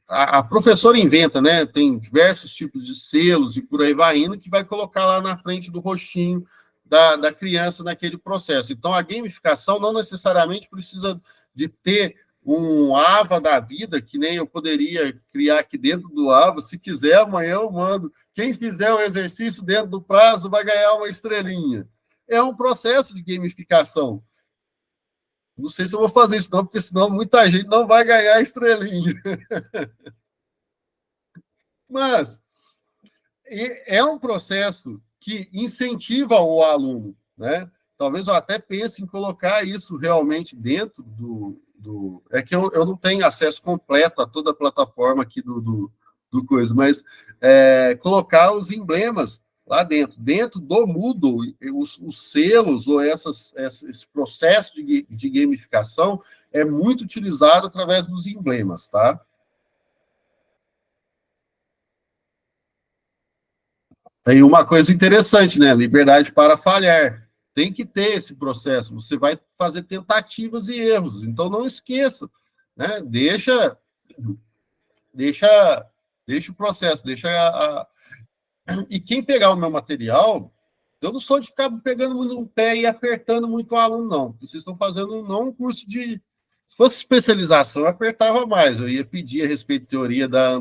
a professora inventa, né, tem diversos tipos de selos e por aí vai indo, que vai colocar lá na frente do rostinho da criança naquele processo. Então, a gamificação não necessariamente precisa de ter um AVA da vida, que nem eu poderia criar aqui dentro do AVA. Se quiser, amanhã eu mando. Quem fizer o exercício dentro do prazo vai ganhar uma estrelinha. É um processo de gamificação. Não sei se eu vou fazer isso não, porque senão muita gente não vai ganhar estrelinha. Mas é um processo que incentiva o aluno, né? Talvez eu até pense em colocar isso realmente dentro é que eu não tenho acesso completo a toda a plataforma aqui do coisa, mas colocar os emblemas lá dentro. Dentro do Moodle, os selos ou esse processo de gamificação é muito utilizado através dos emblemas, tá? Tem uma coisa interessante, né? Liberdade para falhar. Tem que ter esse processo. Você vai fazer tentativas e erros. Então, não esqueça, né? Deixa o processo, E quem pegar o meu material, eu não sou de ficar pegando muito no pé e apertando muito o aluno, não. Vocês estão fazendo não um curso de... Se fosse especialização, eu apertava mais. Eu ia pedir a respeito de teoria da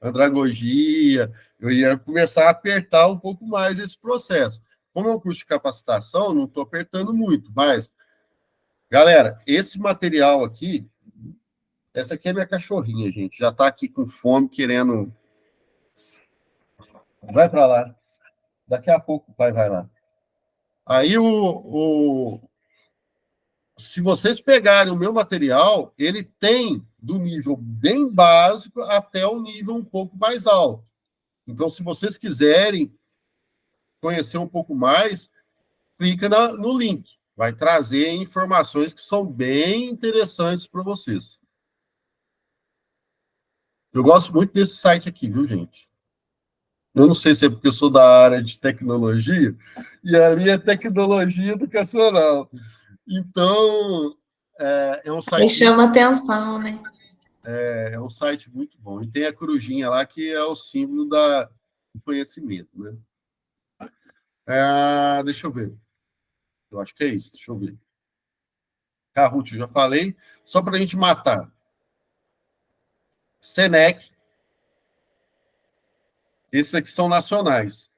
andragogia, eu ia começar a apertar um pouco mais esse processo. Como é um curso de capacitação, não estou apertando muito, mas, galera, esse material aqui, essa aqui é minha cachorrinha, gente, já está aqui com fome, querendo... Vai para lá. Daqui a pouco o pai vai lá. Aí, se vocês pegarem o meu material, ele tem do nível bem básico até um nível um pouco mais alto. Então, se vocês quiserem conhecer um pouco mais, clica no link. Vai trazer informações que são bem interessantes para vocês. Eu gosto muito desse site aqui, viu, gente? Eu não sei se é porque eu sou da área de tecnologia, e ali é tecnologia educacional. Então, é um site... Me chama atenção, né? É um site muito bom. E tem a corujinha lá, que é o símbolo do conhecimento, né? Deixa eu ver. Eu acho que é isso, deixa eu ver. Kahoot, eu já falei. Só para a gente matar. Senec. Esses aqui são nacionais.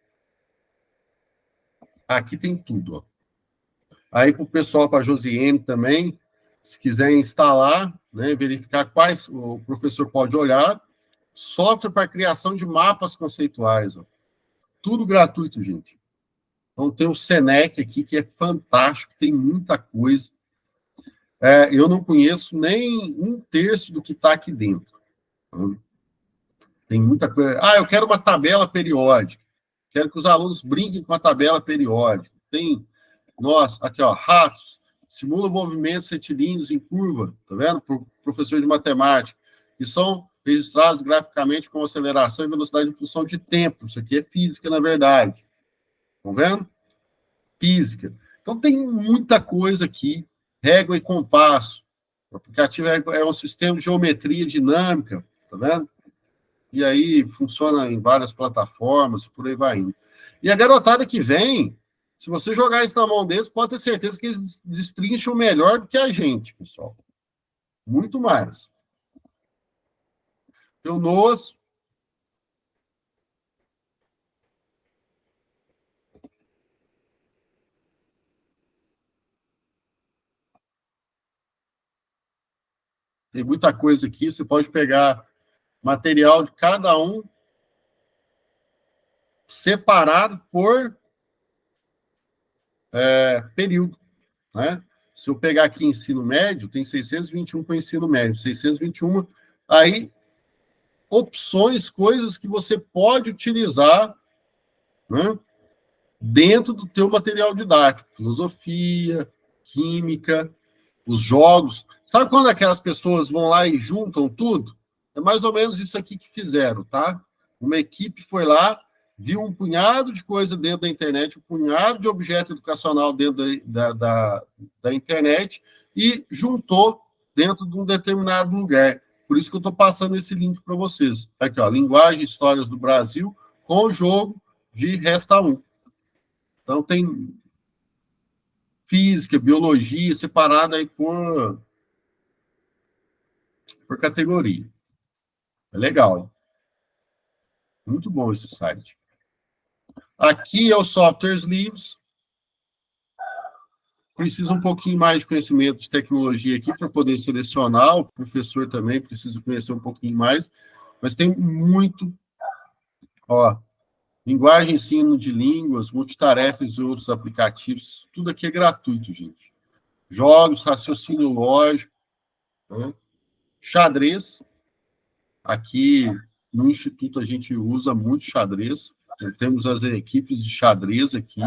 Aqui tem tudo, ó. Aí para o pessoal, para a Josiane também, se quiser instalar, né, verificar quais o professor pode olhar. Software para criação de mapas conceituais, ó. Tudo gratuito, gente. Então, tem o Senec aqui, que é fantástico, tem muita coisa. Eu não conheço nem 1/3 do que está aqui dentro. Tem muita coisa. Eu quero uma tabela periódica. Quero que os alunos brinquem com a tabela periódica. Tem, nossa, aqui, ó, ratos, simula movimentos retilíneos em curva, tá vendo? Professor de matemática. E são registrados graficamente com aceleração e velocidade em função de tempo. Isso aqui é física, na verdade. Estão vendo? Física. Então, tem muita coisa aqui. Régua e compasso. O aplicativo é um sistema de geometria dinâmica, tá vendo? E aí funciona em várias plataformas, por aí vai indo. E a garotada que vem, se você jogar isso na mão deles, pode ter certeza que eles destrincham melhor do que a gente, pessoal. Muito mais. Eu NOAS. Tem muita coisa aqui, você pode pegar material de cada um separado por período, né? Se eu pegar aqui ensino médio, tem 621 para ensino médio, 621, aí opções, coisas que você pode utilizar, né, dentro do teu material didático, filosofia, química, os jogos. Sabe quando aquelas pessoas vão lá e juntam tudo? É mais ou menos isso aqui que fizeram, tá? Uma equipe foi lá, viu um punhado de coisa dentro da internet, um punhado de objeto educacional dentro da internet e juntou dentro de um determinado lugar. Por isso que eu estou passando esse link para vocês. Aqui, ó, Linguagem e Histórias do Brasil com o jogo de Resta 1. Então, tem física, biologia, separada aí por categoria. É legal, hein? Muito bom esse site. Aqui é o softwares livres. Precisa um pouquinho mais de conhecimento de tecnologia aqui para poder selecionar. O professor também precisa conhecer um pouquinho mais. Mas tem muito. Ó, linguagem, ensino de línguas, multitarefas e outros aplicativos. Tudo aqui é gratuito, gente. Jogos, raciocínio lógico, né? Xadrez. Aqui no Instituto a gente usa muito xadrez. Temos as equipes de xadrez aqui.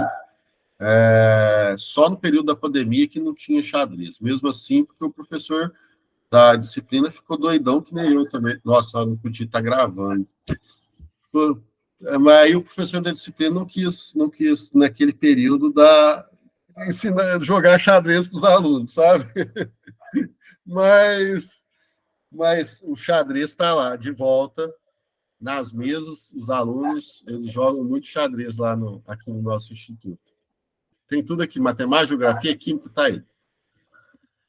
Só no período da pandemia que não tinha xadrez. Mesmo assim, porque o professor da disciplina ficou doidão, que nem eu também. Nossa, eu não podia estar gravando. Mas aí o professor da disciplina não quis naquele período, ensinar, jogar xadrez para os alunos, sabe? Mas o xadrez está lá, de volta, nas mesas, os alunos, eles jogam muito xadrez lá aqui no nosso instituto. Tem tudo aqui, matemática, geografia, química, tá aí.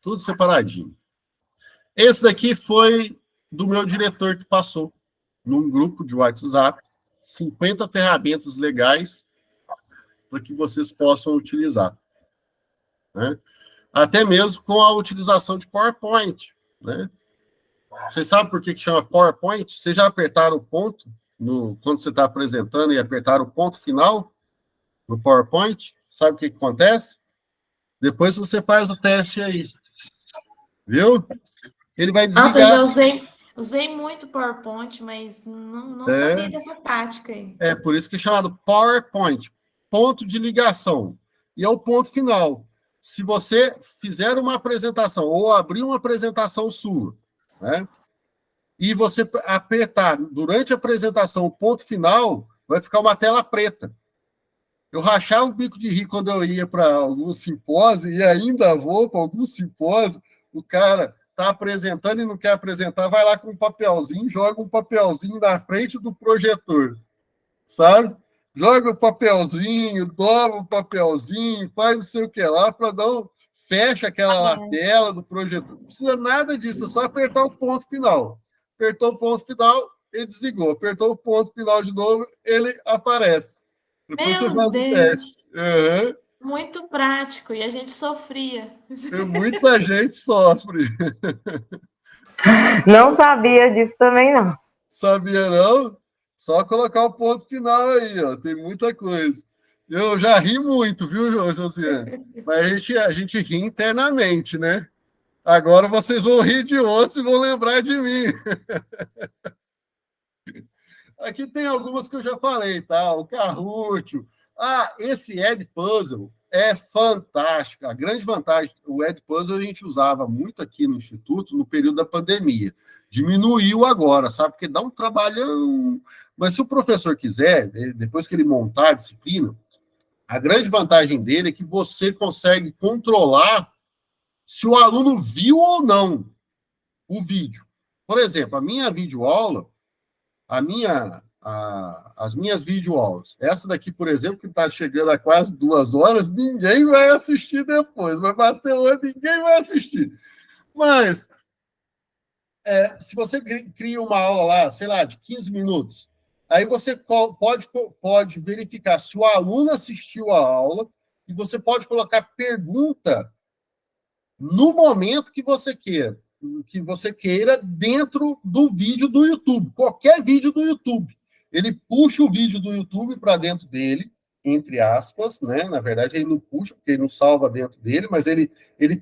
Tudo separadinho. Esse daqui foi do meu diretor que passou num grupo de WhatsApp, 50 ferramentas legais para que vocês possam utilizar, né? Até mesmo com a utilização de PowerPoint, né? Vocês sabem por que chama PowerPoint? Vocês já apertaram o ponto quando você está apresentando e apertaram o ponto final no PowerPoint? Sabe o que acontece? Depois você faz o teste aí. Viu? Ele vai desligar. Nossa, eu já usei muito PowerPoint, mas não sabia dessa tática aí. Por isso que é chamado PowerPoint, ponto de ligação. E é o ponto final. Se você fizer uma apresentação ou abrir uma apresentação sua, né, e você apertar durante a apresentação o ponto final, vai ficar uma tela preta. Eu rachava o bico de rir quando eu ia para algum simpósio, e ainda vou para algum simpósio, o cara está apresentando e não quer apresentar, vai lá com um papelzinho, joga um papelzinho na frente do projetor, sabe? Joga o papelzinho, dobra o papelzinho, faz não sei o que lá, para dar fecha aquela tela do projetor. Não precisa nada disso, é só apertar o ponto final. Apertou o ponto final, ele desligou. Apertou o ponto final de novo, ele aparece. Depois você faz o teste. Uhum. Muito prático, e a gente sofria. Muita gente sofre. Não sabia disso também, não. Sabia, não? Só colocar o ponto final aí, ó. Tem muita coisa. Eu já ri muito, viu, Josiane? Mas a gente ri internamente, né? Agora vocês vão rir de osso e vão lembrar de mim. Aqui tem algumas que eu já falei, tá? O Kahoot. Ah, esse Edpuzzle é fantástico. A grande vantagem, o Edpuzzle a gente usava muito aqui no Instituto no período da pandemia. Diminuiu agora, sabe? Porque dá um trabalhão. Mas se o professor quiser, depois que ele montar a disciplina, a grande vantagem dele é que você consegue controlar se o aluno viu ou não o vídeo. Por exemplo, a minha videoaula, as minhas videoaulas. Essa daqui, por exemplo, que está chegando a quase 2 horas, ninguém vai assistir depois. Vai bater o olho, ninguém vai assistir. Mas, se você cria uma aula lá, sei lá, de 15 minutos, aí você pode verificar se o aluno assistiu a aula e você pode colocar pergunta no momento que você queira dentro do vídeo do YouTube, qualquer vídeo do YouTube. Ele puxa o vídeo do YouTube para dentro dele, entre aspas, né? Na verdade, ele não puxa, porque ele não salva dentro dele, mas ele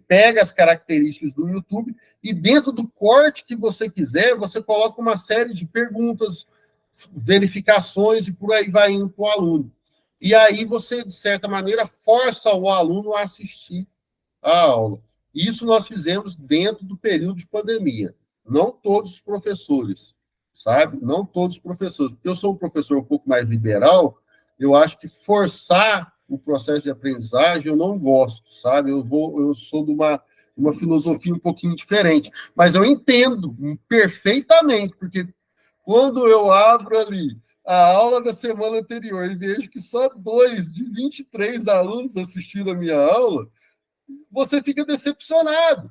pega as características do YouTube e dentro do corte que você quiser, você coloca uma série de perguntas, verificações e por aí vai indo para o aluno. E aí você, de certa maneira, força o aluno a assistir a aula. Isso nós fizemos dentro do período de pandemia. Não todos os professores, sabe? Não todos os professores. Porque eu sou um professor um pouco mais liberal, eu acho que forçar o processo de aprendizagem eu não gosto, sabe? Eu sou de uma filosofia um pouquinho diferente. Mas eu entendo perfeitamente, porque quando eu abro ali a aula da semana anterior e vejo que só 2 de 23 alunos assistiram a minha aula, você fica decepcionado.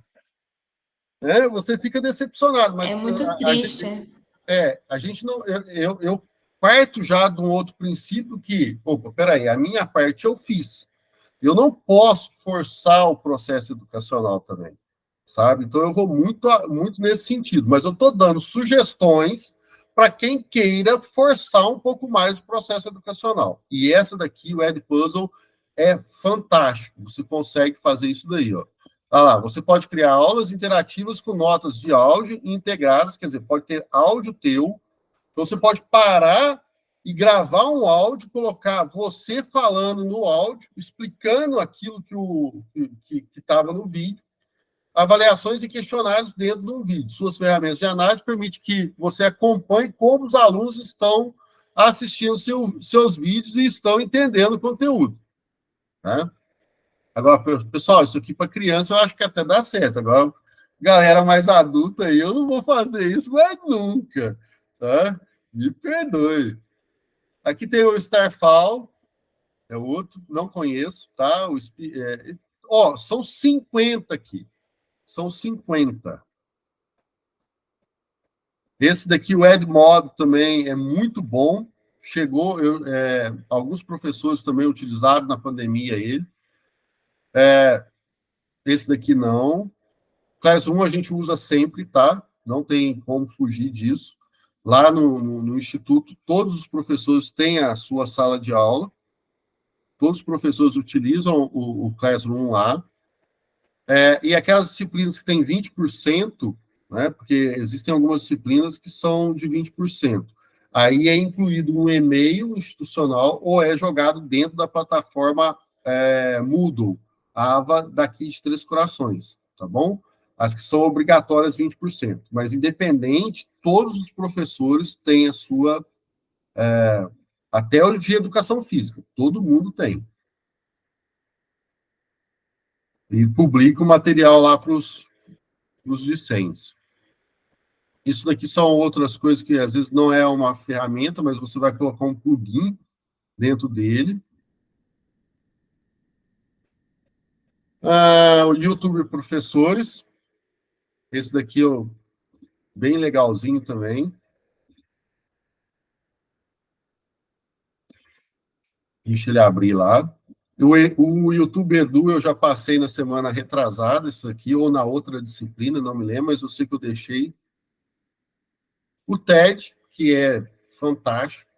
Né? Você fica decepcionado. Mas é muito triste. a gente não. Eu parto já de um outro princípio que, opa, peraí, a minha parte eu fiz. Eu não posso forçar o processo educacional também, sabe? Então eu vou muito nesse sentido, mas eu estou dando sugestões para quem queira forçar um pouco mais o processo educacional. E essa daqui, o Edpuzzle, é fantástico. Você consegue fazer isso daí, ó. Ah lá, você pode criar aulas interativas com notas de áudio integradas, quer dizer, pode ter áudio teu. Então você pode parar e gravar um áudio, colocar você falando no áudio, explicando aquilo que estava no vídeo, avaliações e questionários dentro do vídeo. Suas ferramentas de análise permitem que você acompanhe como os alunos estão assistindo seus vídeos e estão entendendo o conteúdo. Né? Agora, pessoal, isso aqui para criança eu acho que até dá certo. Agora, galera mais adulta aí, eu não vou fazer isso mais nunca. Tá? Me perdoe. Aqui tem o Starfall, é outro, não conheço, tá? São 50 aqui. São 50. Esse daqui, o Edmodo, também é muito bom. Chegou, alguns professores também utilizaram na pandemia ele. Esse daqui não. Classroom a gente usa sempre, tá? Não tem como fugir disso. Lá no Instituto, todos os professores têm a sua sala de aula. Todos os professores utilizam o Classroom lá. E aquelas disciplinas que têm 20%, né? Porque existem algumas disciplinas que são de 20%. Aí é incluído um e-mail institucional ou é jogado dentro da plataforma Moodle, AVA daqui de Três Corações, tá bom? As que são obrigatórias, 20%. Mas, independente, todos os professores têm a sua... até o de educação física, todo mundo tem. E publica o material lá para os discentes. Isso daqui são outras coisas que, às vezes, não é uma ferramenta, mas você vai colocar um plugin dentro dele. O YouTube Professores. Esse daqui, ó, bem legalzinho também. Deixa ele abrir lá. O YouTube Edu eu já passei na semana retrasada, isso aqui, ou na outra disciplina, não me lembro, mas eu sei que eu deixei. O TED, que é fantástico.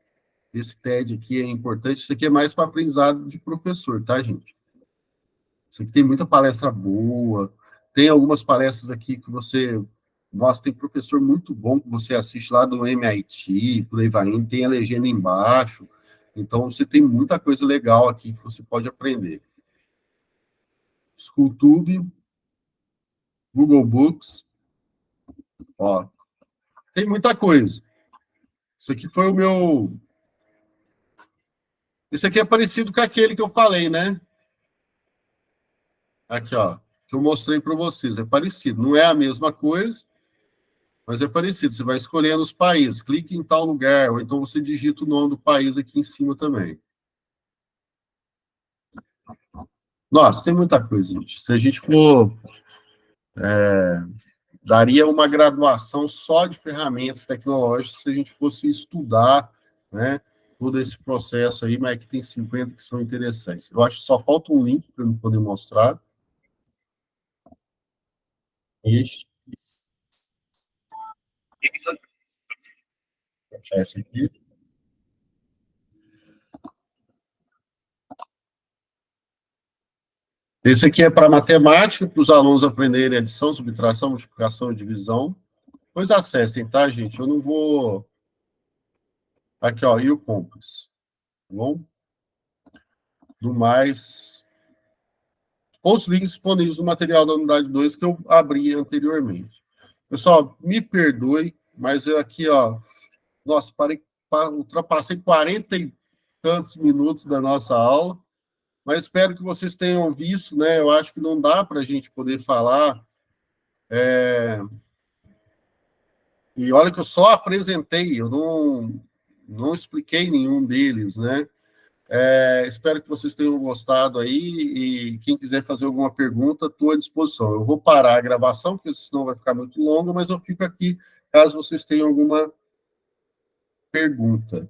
Esse TED aqui é importante. Isso aqui é mais para aprendizado de professor, tá, gente? Isso aqui tem muita palestra boa. Tem algumas palestras aqui que você... Nossa, tem professor muito bom que você assiste lá do MIT, por aí vai indo, tem a legenda embaixo. Então, você tem muita coisa legal aqui que você pode aprender. SchoolTube, Google Books, ó, tem muita coisa. Isso aqui foi o meu... Esse aqui é parecido com aquele que eu falei, né? Aqui, ó, que eu mostrei para vocês. É parecido. Não é a mesma coisa, mas é parecido. Você vai escolhendo os países. Clique em tal lugar, ou então você digita o nome do país aqui em cima também. Nossa, tem muita coisa, gente. Se a gente for... daria uma graduação só de ferramentas tecnológicas se a gente fosse estudar, né, todo esse processo aí, mas aqui tem 50 que são interessantes. Eu acho que só falta um link para eu poder mostrar. Ixi. Vou achar esse aqui. Esse aqui é para matemática, para os alunos aprenderem adição, subtração, multiplicação e divisão. Pois acessem, tá, gente? Eu não vou... Aqui, ó, e o Compass. Tá bom? Do mais... Os links disponíveis no material da unidade 2 que eu abri anteriormente. Pessoal, me perdoe, mas eu aqui, ó... Nossa, ultrapassei 40 e tantos minutos da nossa aula, mas espero que vocês tenham visto, né? Eu acho que não dá para a gente poder falar... E olha que eu só apresentei, eu não expliquei nenhum deles, né? Espero que vocês tenham gostado aí, e quem quiser fazer alguma pergunta, estou à disposição. Eu vou parar a gravação, porque senão vai ficar muito longo, mas eu fico aqui caso vocês tenham alguma pergunta.